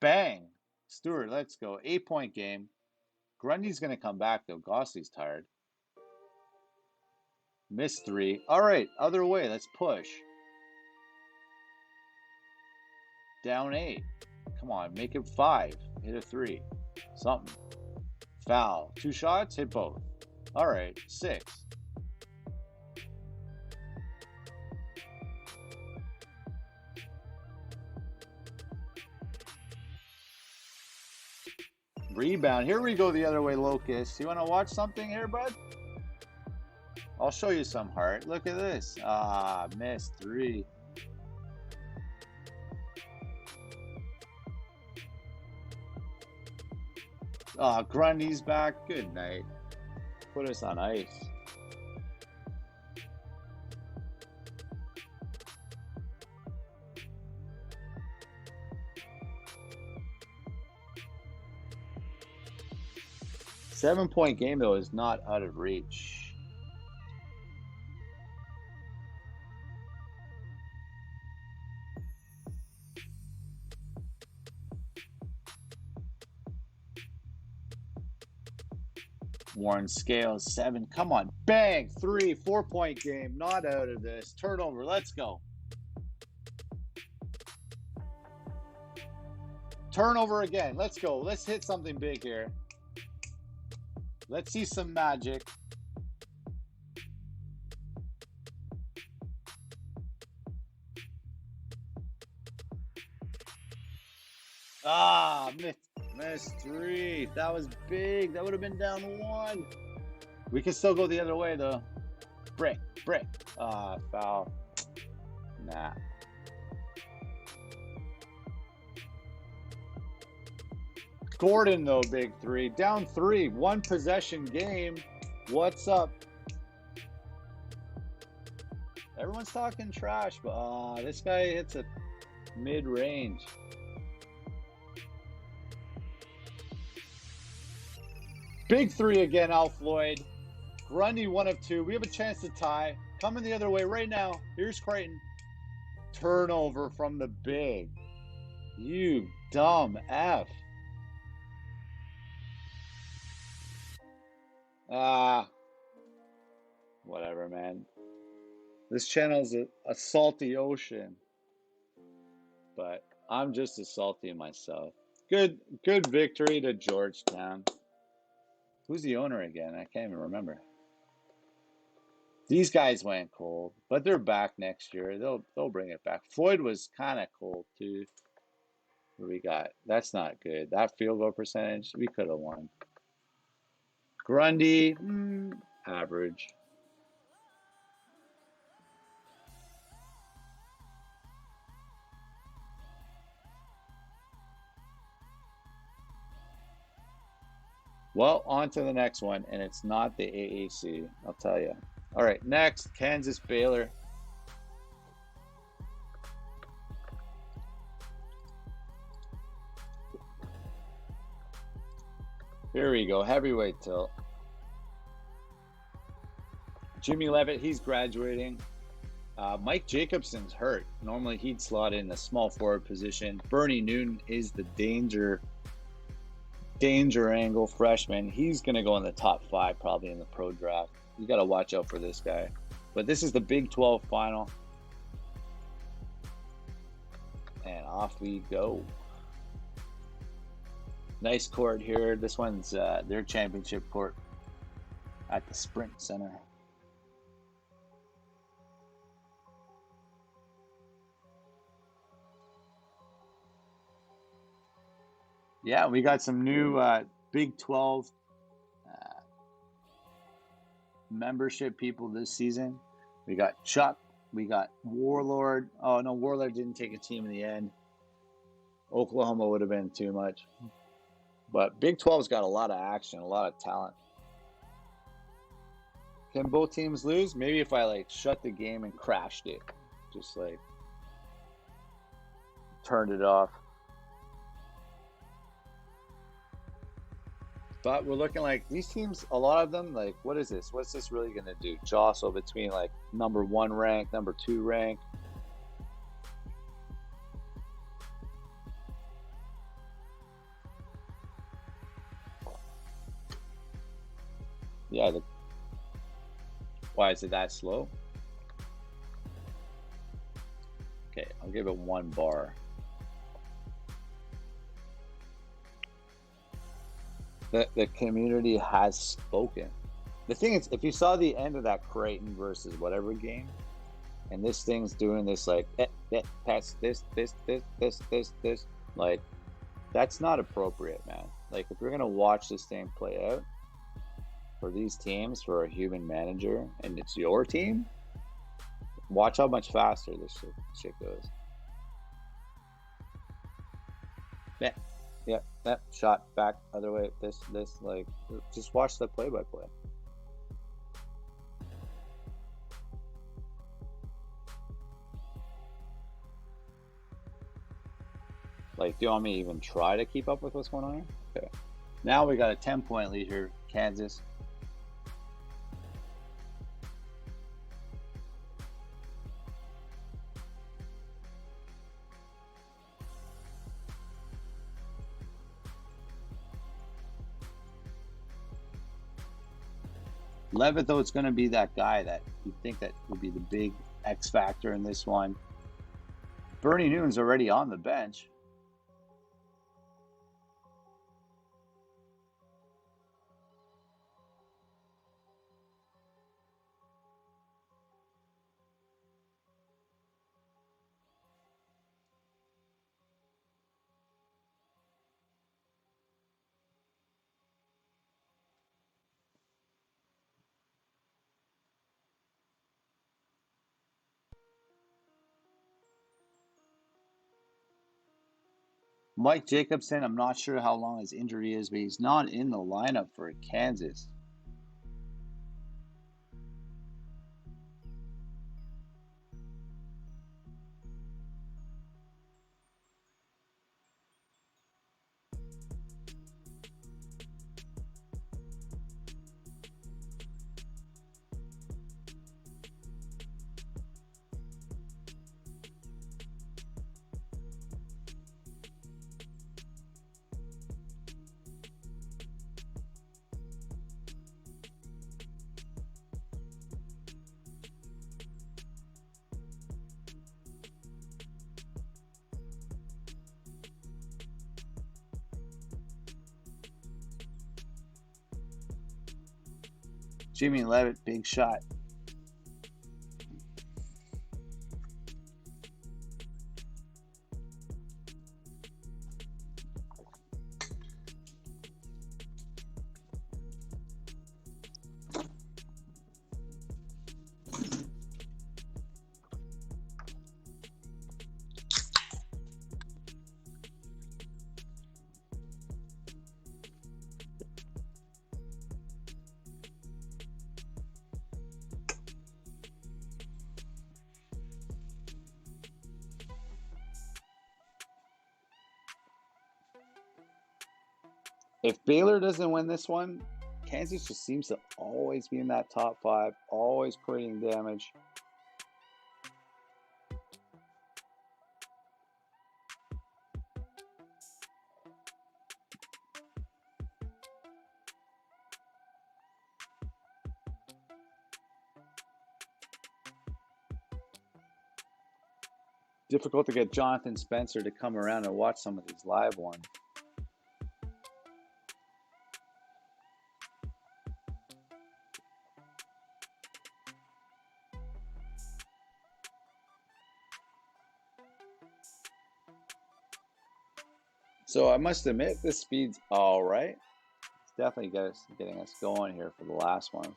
Bang. Stewart, let's go. 8-point game. Grundy's going to come back, though. Gosley's tired. Missed 3. All right, other way. Let's push. Down 8. Come on, make it 5. Hit a 3. Something. Foul. 2 shots, hit both. All right, 6. Rebound. Here we go the other way, Locust. You want to watch something here, bud? I'll show you some heart. Look at this. Missed 3. Grundy's back. Good night. Put us on ice. Seven-point game, though, is not out of reach. Warren Scales, 7. Come on. Bang. 3. 4-point game. Not out of this. Turnover. Let's go. Turnover again. Let's go. Let's hit something big here. Let's see some magic. Missed 3. That was big. That would have been down 1. We can still go the other way, though. Brick. Foul. Nah. Gordon, though, big 3. Down 3. 1 possession game. What's up? Everyone's talking trash, but this guy hits a mid-range. Big 3 again, Al Floyd. Grundy, 1 of 2. We have a chance to tie. Coming the other way right now. Here's Creighton. Turnover from the big. You dumb F. Whatever, man. This channel's a salty ocean, but I'm just as salty myself. Good victory to Georgetown. Who's the owner again? I can't even remember. These guys went cold, but they're back next year. They'll bring it back. Floyd was kind of cold too. What we got? That's not good. That field goal percentage, we could have won. Grundy, average. Well, on to the next one, and it's not the AAC, I'll tell you. All right, next, Kansas Baylor. Here we go, heavyweight tilt. Jimmy Levitt, he's graduating. Mike Jacobson's hurt. Normally he'd slot in the small forward position. Bernie Newton is the danger angle freshman. He's going to go in the top 5 probably in the pro draft. You got to watch out for this guy. But this is the Big 12 final. And off we go. Nice court here. This one's their championship court at the Sprint Center. Yeah, we got some new Big 12 membership people this season. We got Chuck. We got Warlord. Oh, no, Warlord didn't take a team in the end. Oklahoma would have been too much. But Big 12's got a lot of action, a lot of talent. Can both teams lose? Maybe if I shut the game and crashed it. Just turned it off. But we're looking like these teams, a lot of them, what is this? What's this really going to do? Jostle between number 1 rank, number 2 rank. Yeah, why is it that slow? Okay, I'll give it 1 bar. The community has spoken. The thing is, if you saw the end of that Creighton versus whatever game, and this thing's doing this pass this, that's not appropriate, man. If you're gonna watch this thing play out for these teams, for a human manager, and it's your team, watch how much faster this shit goes. Yeah, shot back, other way, this, just watch the play-by-play. Do you want me to even try to keep up with what's going on here? Okay. Now we got a 10-point lead here, Kansas. Levitt, though, it's going to be that guy that you think that would be the big X factor in this one. Bernie Newton's already on the bench. Mike Jacobson, I'm not sure how long his injury is, but he's not in the lineup for Kansas. Jimmy Levitt, big shot. If Baylor doesn't win this one, Kansas just seems to always be in that top 5, always creating damage. Difficult to get Jonathan Spencer to come around and watch some of these live ones. So I must admit, this speed's all right. It's definitely getting us going here for the last one.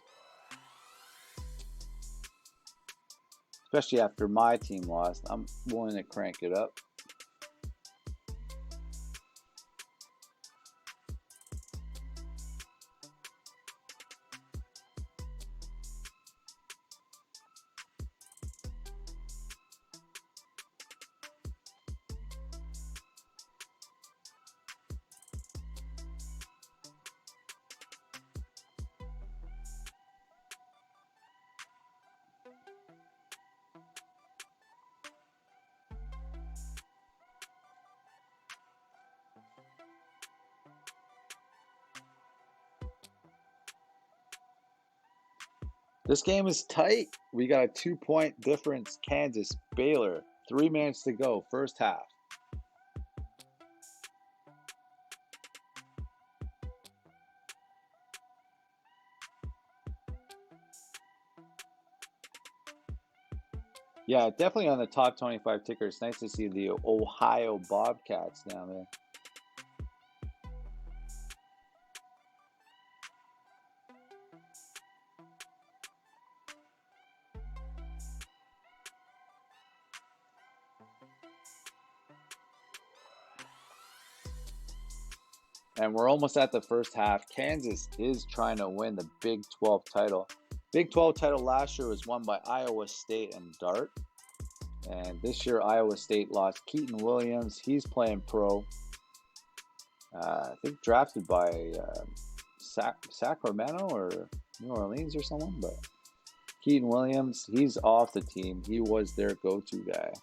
Especially after my team lost, I'm willing to crank it up. This game is tight. We got a 2-point difference. Kansas, Baylor, 3 minutes to go, first half. Yeah, definitely on the top 25 ticker. It's nice to see the Ohio Bobcats down there. And we're almost at the first half. Kansas is trying to win the Big 12 title. Big 12 title last year was won by Iowa State and Dart. And this year, Iowa State lost Keaton Williams. He's playing pro. I think drafted by Sacramento or New Orleans or someone. But Keaton Williams, he's off the team. He was their go-to guy.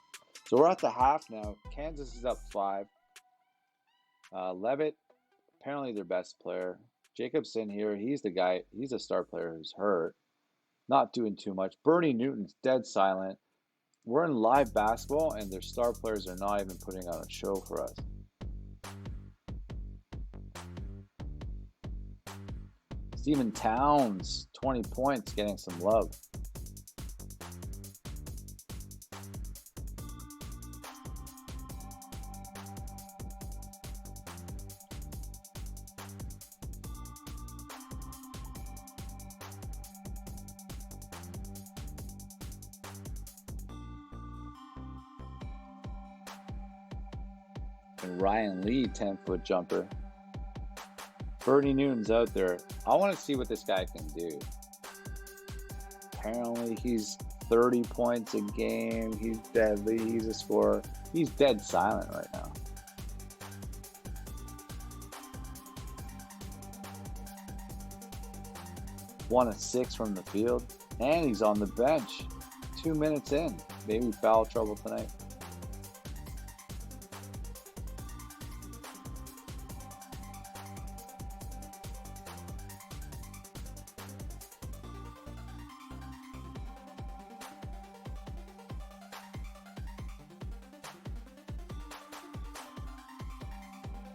So we're at the half now. Kansas is up 5. Levitt, apparently their best player. Jacobson here, he's the guy. He's a star player who's hurt. Not doing too much. Bernie Newton's dead silent. We're in live basketball, and their star players are not even putting on a show for us. Stephen Towns, 20 points, getting some love. And Ryan Lee, 10-foot jumper. Bernie Newton's out there. I want to see what this guy can do. Apparently, he's 30 points a game. He's deadly. He's a scorer. He's dead silent right now. One of 6 from the field. And he's on the bench. 2 minutes in. Maybe foul trouble tonight.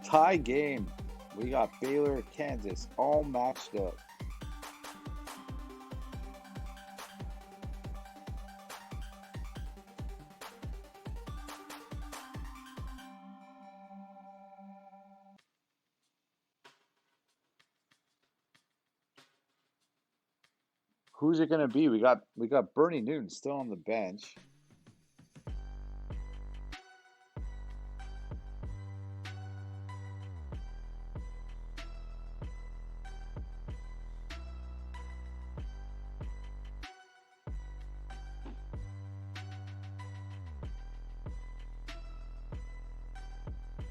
Tie game. We got Baylor, Kansas, all matched up. Who's it going to be? We got Bernie Newton still on the bench.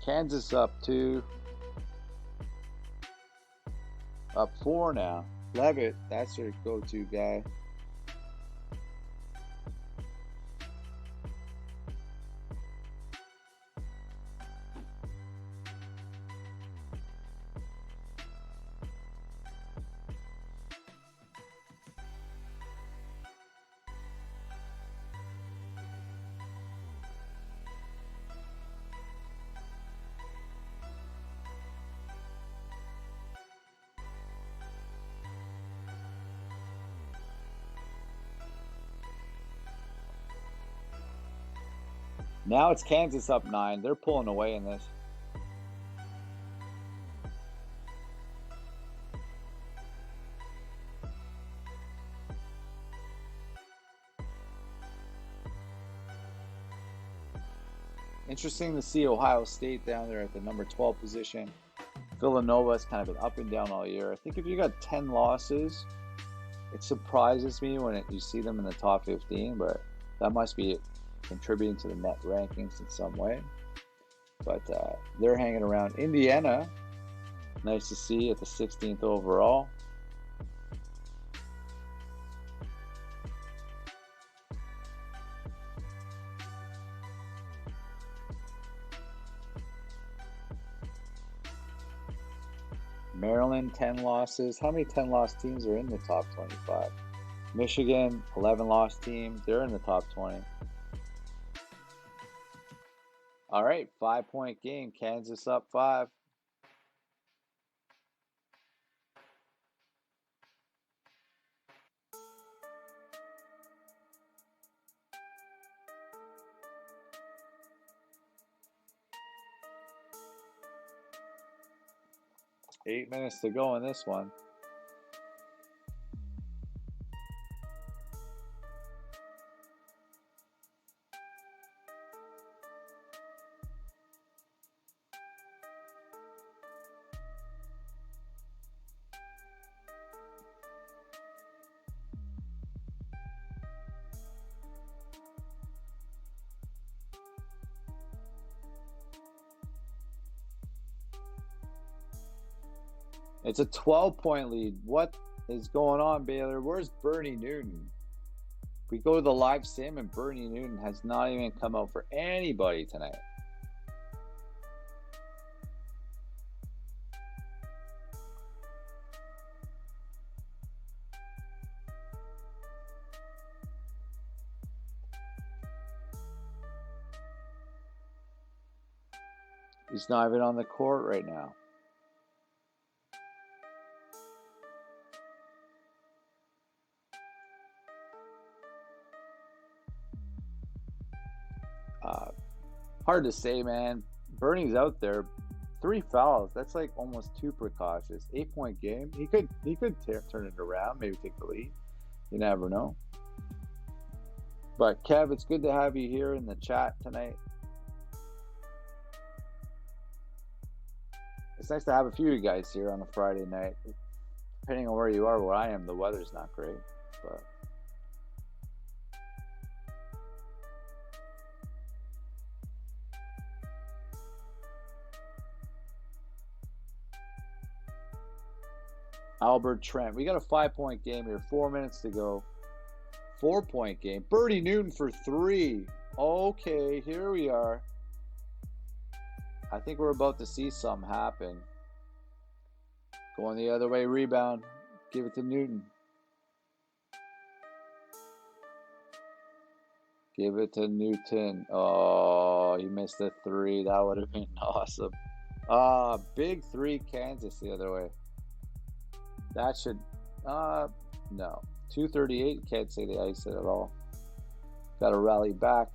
Kansas up 2. Up 4 now. Levitt, that's their go-to guy. Now it's Kansas up 9. They're pulling away in this. Interesting to see Ohio State down there at the number 12 position. Villanova's kind of been up and down all year. I think if you got 10 losses, it surprises me when you see them in the top 15, but that must be contributing to the net rankings in some way. But they're hanging around. Indiana, nice to see at the 16th overall. Maryland, 10 losses. How many 10-loss teams are in the top 25? Michigan, 11-loss team. They're in the top 20. All right, 5-point game. Kansas up 5. Eight minutes to go in this one. It's a 12-point lead. What is going on, Baylor? Where's Bernie Newton? If we go to the live sim, and Bernie Newton has not even come out for anybody tonight. He's not even on the court right now. Hard to say, man. Bernie's out there. 3 fouls. That's like almost too precautious. 8-point game. He could turn it around. Maybe take the lead. You never know. But Kev, it's good to have you here in the chat tonight. It's nice to have a few of you guys here on a Friday night. Depending on where you are, where I am, the weather's not great, but Albert Trent. We got a 5-point game here. 4 minutes to go. 4-point game. Bernie Newton for 3. Okay, here we are. I think we're about to see something happen. Going the other way, rebound. Give it to Newton. Give it to Newton. Oh, he missed a 3. That would have been awesome. Big 3 Kansas the other way. That should, no. 238, can't say they iced it at all. Got to rally back.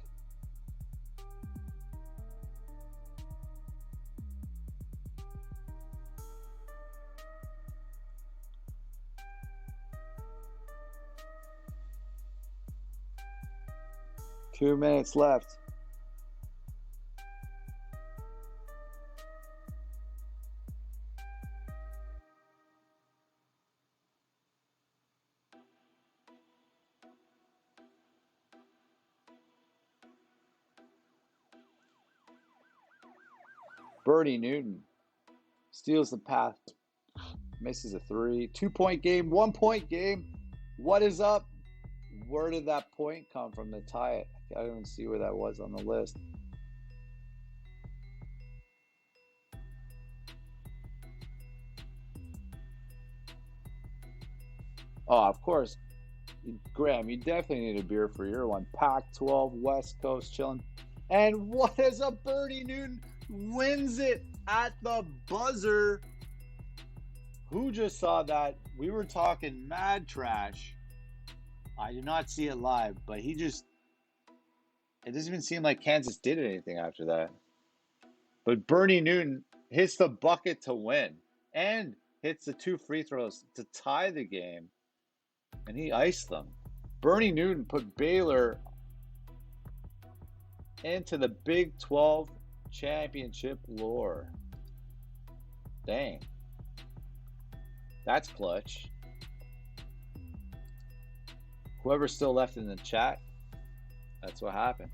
2 minutes left. Bernie Newton steals the path, misses a 3. 2-point game, 1-point game. What is up? Where did that point come from to tie it? I don't even see where that was on the list. Oh, of course. Graham, you definitely need a beer for your one. Pac-12, West Coast chilling. And what is up? Bernie Newton wins it at the buzzer. Who just saw that? We were talking mad trash. I did not see it live, but it doesn't even seem like Kansas did anything after that. But Bernie Newton hits the bucket to win and hits the 2 free throws to tie the game, and he iced them. Bernie Newton put Baylor into the Big 12 championship lore. Dang. That's clutch. Whoever's still left in the chat, that's what happened.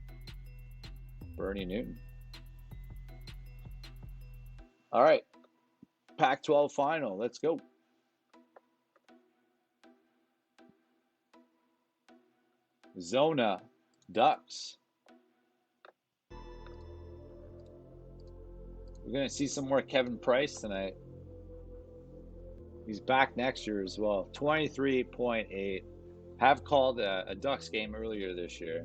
Bernie Newton. All right. Pac-12 final. Let's go. Zona Ducks. We're going to see some more Kevin Price tonight. He's back next year as well. 23.8. Have called a Ducks game earlier this year.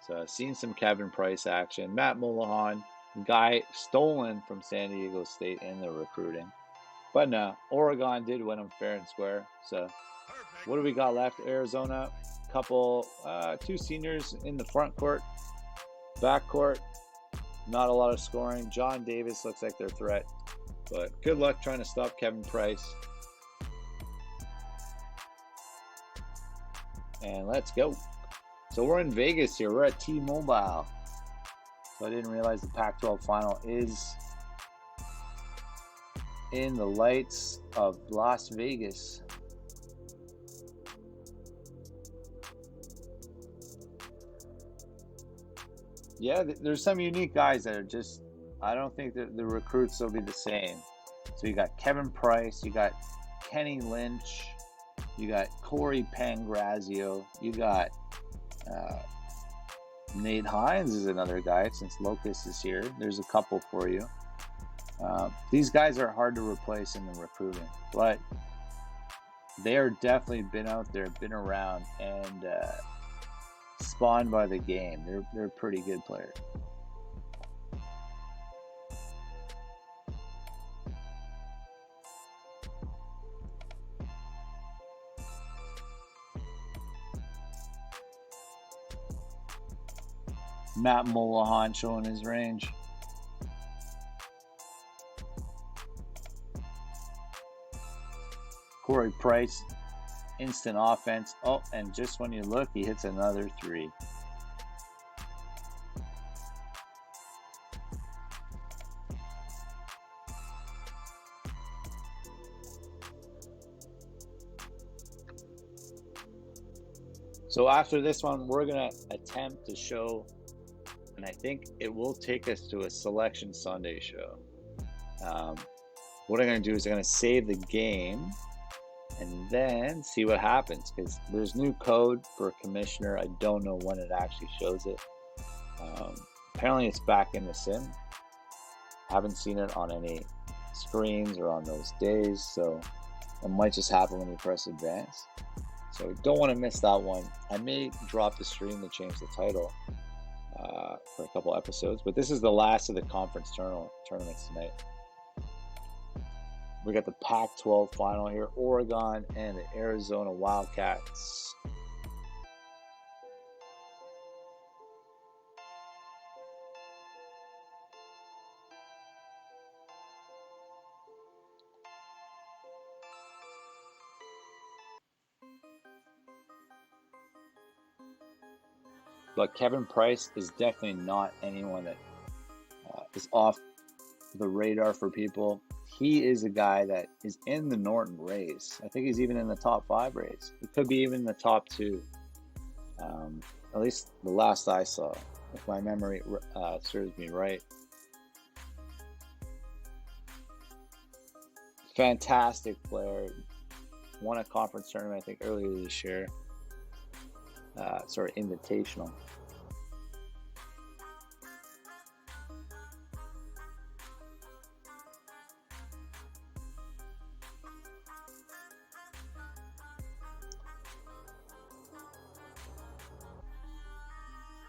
So I've seen some Kevin Price action. Matt Mullahan, guy stolen from San Diego State in the recruiting. But no, Oregon did win them fair and square. So what do we got left? Arizona, couple, 2 seniors in the front court. Back court, not a lot of scoring. John Davis looks like their threat. But good luck trying to stop Kevin Price. And let's go. So we're in Vegas here. We're at T-Mobile. So I didn't realize the Pac-12 final is in the lights of Las Vegas. Yeah, there's some unique guys that are just, I don't think that the recruits will be the same. So you got Kevin Price, you got Kenny Lynch, you got Corey Pangrazio, you got Nate Hines is another guy since Locust is here. There's a couple for you. These guys are hard to replace in the recruiting, but they are definitely been out there, been around, and spawned by the game. They're pretty good players. Matt Mullahan showing his range. Corey Price, instant offense. Oh, and just when you look, he hits another 3. So after this one, we're going to attempt to show, and I think it will take us to a Selection Sunday show. What I'm going to do is I'm going to save the game and then see what happens, because there's new code for commissioner. I don't know when it actually shows it. Apparently it's back in the sim. Haven't seen it on any screens or on those days, so it might just happen when you press advance. So don't want to miss that one. I may drop the stream to change the title for a couple episodes, but this is the last of the conference tournaments tonight. We got the Pac-12 final here, Oregon and the Arizona Wildcats. But Kevin Price is definitely not anyone that is off the radar for people. He is a guy that is in the Norton race. I think he's even in the top 5 race. He could be even in the top 2. At least the last I saw, if my memory serves me right. Fantastic player. Won a conference tournament, I think, earlier this year. Invitational.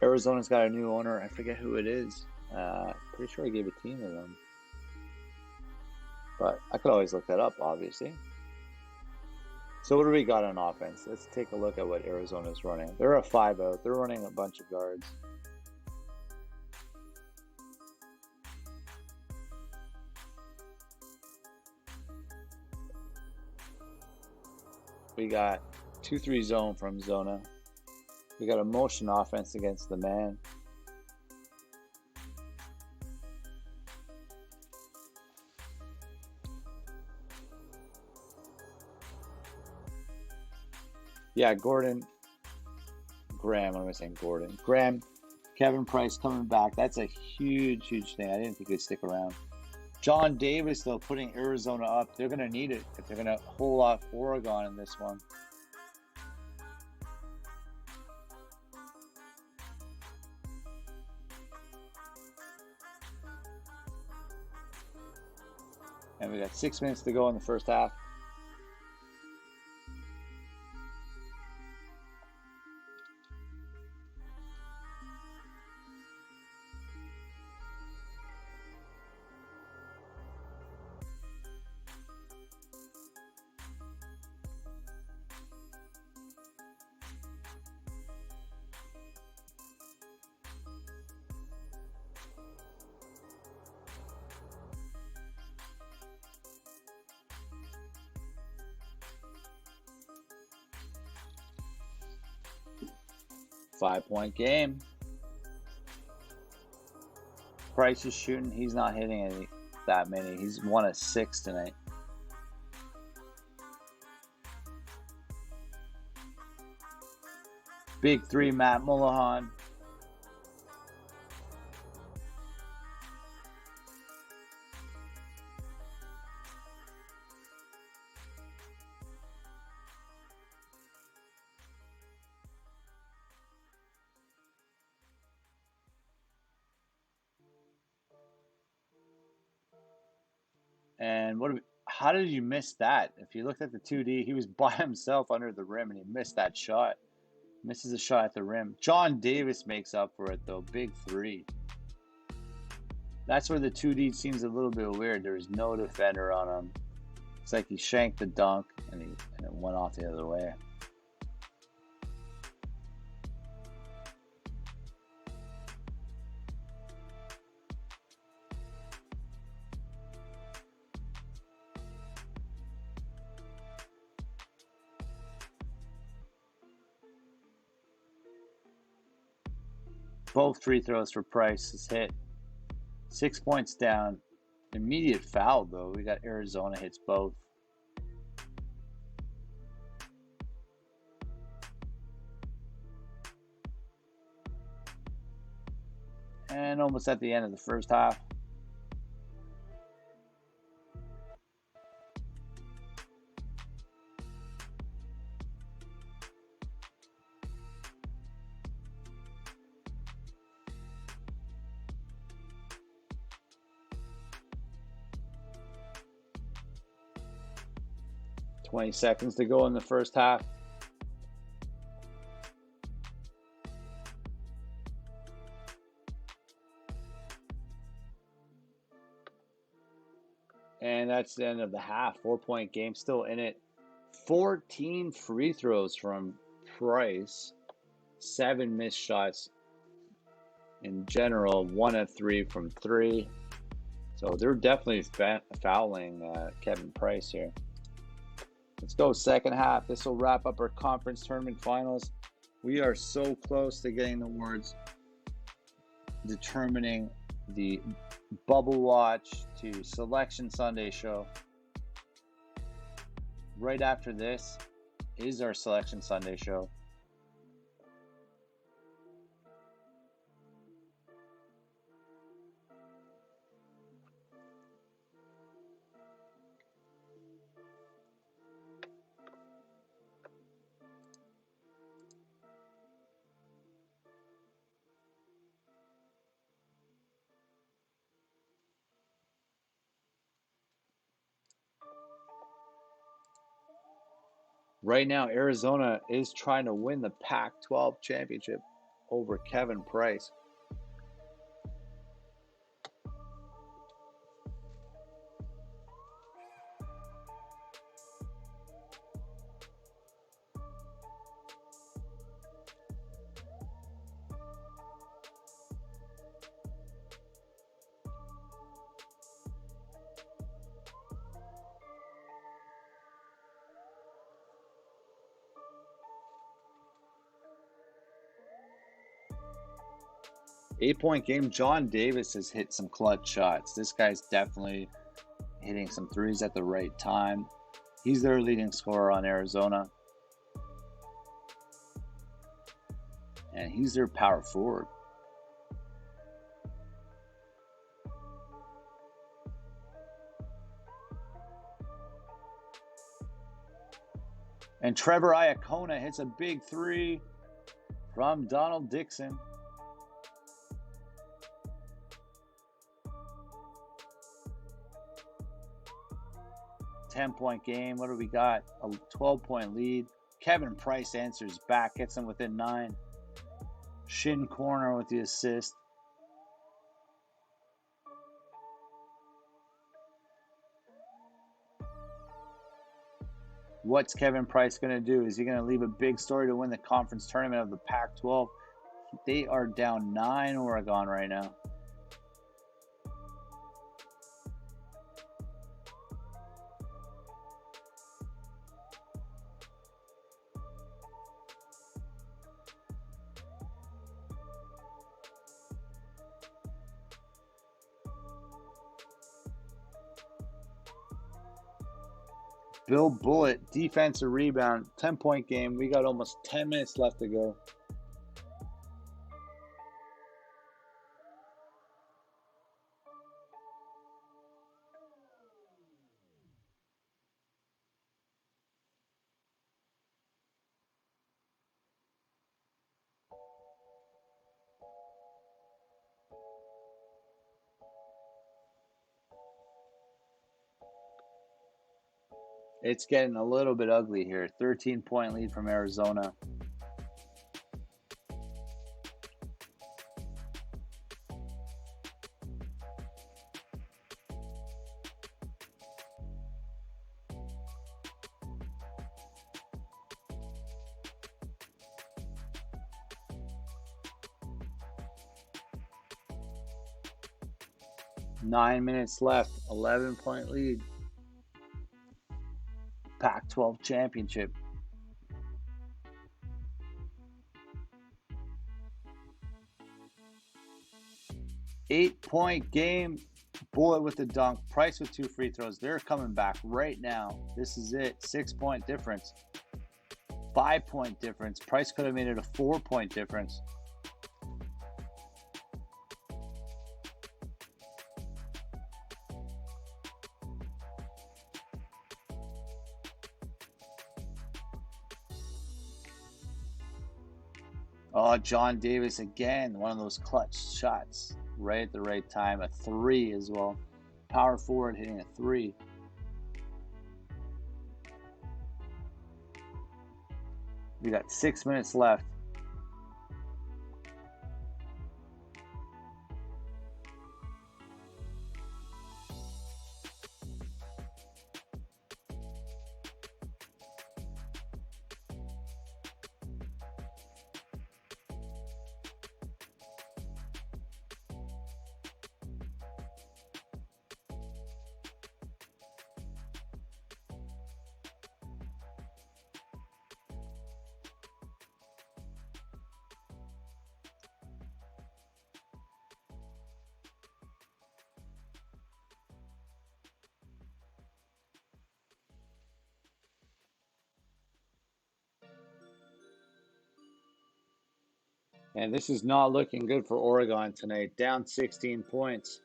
Arizona's got a new owner. I forget who it is. Pretty sure I gave a team to them. But I could always look that up, obviously. So what do we got on offense? Let's take a look at what Arizona's running. They're a 5-out. They're running a bunch of guards. We got 2-3 zone from Zona. We got a motion offense against the man. Yeah, Graham, what am I saying? Graham, Kevin Price coming back. That's a huge, huge thing. I didn't think he'd stick around. John Davis, though, putting Arizona up. They're going to need it if they're going to hold off Oregon in this one. And we got 6 minutes to go in the first half. Five-point game. Price is shooting. He's not hitting that many. He's 1 of 6 tonight. Big 3, Matt Mullahan. And how did you miss that? If you looked at the 2D, he was by himself under the rim and he missed that shot. Misses a shot at the rim. John Davis makes up for it though. Big 3. That's where the 2D seems a little bit weird. There's no defender on him. It's like he shanked the dunk and it went off the other way. Both free throws for Price is hit. 6 points down. Immediate foul, though. We got Arizona hits both. And almost at the end of the first half. $20 seconds to go in the first half. And that's the end of the half. 4-point game still in it. 14 free throws from Price. 7 missed shots in general. 1 of 3 from 3. So they're definitely fouling Kevin Price here. Let's go second half. This will wrap up our conference tournament finals. We are so close to getting the words determining the Bubble Watch to Selection Sunday show. Right after this is our Selection Sunday show. Right now, Arizona is trying to win the Pac-12 championship over Kevin Price. Eight-point game. John Davis has hit some clutch shots. This guy's definitely hitting some threes at the right time. He's their leading scorer on Arizona. And he's their power forward. And Trevor Iacona hits a big three from Donald Dixon. Ten-point game. What do we got? A 12-point lead. Kevin Price answers back, gets them within 9. Shin Corner with the assist. What's Kevin Price going to do? Is he going to leave a big story to win the conference tournament of the Pac-12? They are down 9 Oregon right now. Bill Bullitt, defensive rebound, 10-point game. We got almost 10 minutes left to go. It's getting a little bit ugly here. 13-point lead from Arizona. Nine minutes left. 11-point lead. Pac-12 championship. Eight-point game. Bullitt with the dunk. Price with 2 free throws. They're coming back right now. This is it. 6-point difference. 5-point difference. Price could have made it a 4-point difference. Oh, John Davis again. One of those clutch shots right at the right time. A 3 as well. Power forward hitting a 3. We got 6 minutes left. And this is not looking good for Oregon tonight. Down 16 points.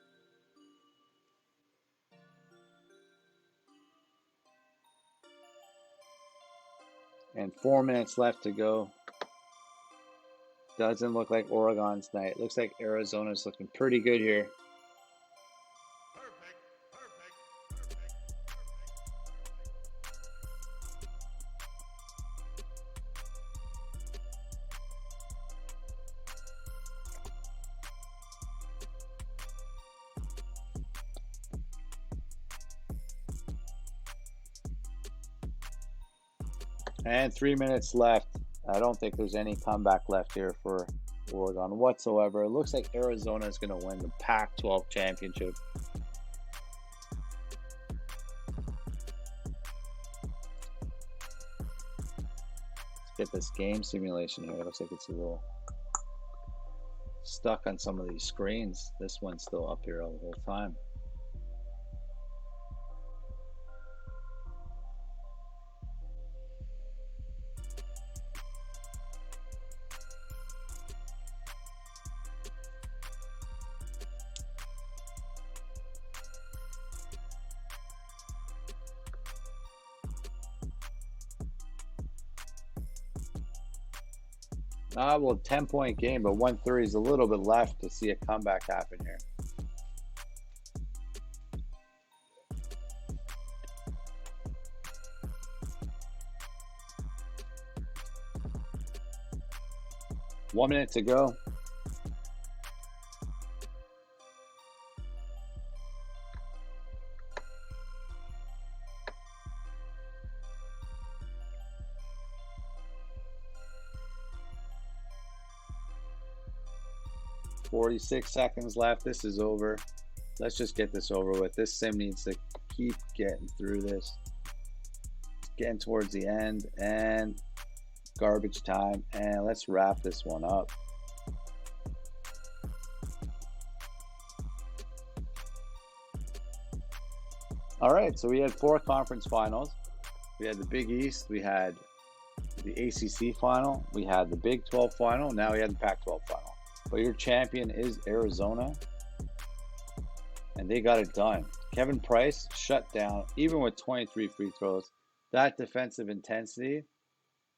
And 4 minutes left to go. Doesn't look like Oregon's night. Looks like Arizona's looking pretty good here. And 3 minutes left. I don't think there's any comeback left here for Oregon whatsoever. It looks like Arizona is going to win the Pac-12 championship. Let's get this game simulation here. It looks like it's a little stuck on some of these screens. This one's still up here all the whole time. Well, 10-point game, but 130 is a little bit left to see a comeback happen here. One minute to go. "46 seconds left. This is over. Let's just get this over with. This sim needs to keep getting through this. Getting towards the end and garbage time. And let's wrap this one up. All right, so we had 4 conference finals. We had the Big East. We had the ACC final. We had the Big 12 final. Now we had the Pac-12 final. But your champion is Arizona, and they got it done. Kevin Price shut down, even with 23 free throws. That defensive intensity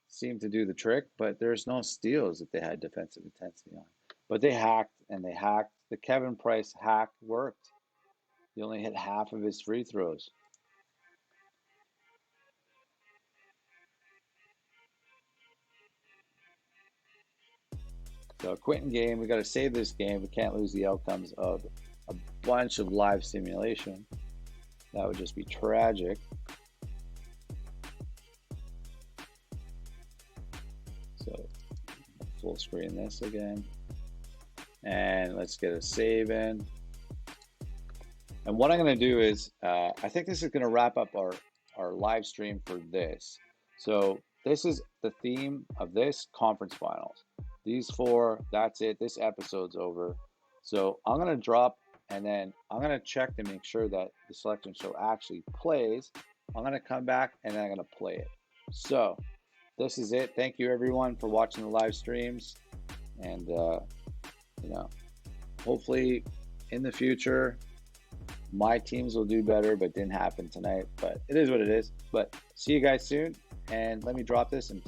seemed to do the trick, but there's no steals that they had defensive intensity on. But they hacked, and they hacked. The Kevin Price hack worked. He only hit half of his free throws. So a quitting game. We got to save this game. We can't lose the outcomes of a bunch of live simulation. That would just be tragic. So full screen this again. And let's get a save in. And what I'm going to do is, I think this is going to wrap up our live stream for this. So this is the theme of this conference finals. These 4, that's it. This episode's over. So I'm going to drop, and then I'm going to check to make sure that the selection show actually plays. I'm going to come back, and then I'm going to play it. So this is it. Thank you, everyone, for watching the live streams. And, hopefully in the future, my teams will do better, but didn't happen tonight. But it is what it is. But see you guys soon. And let me drop this and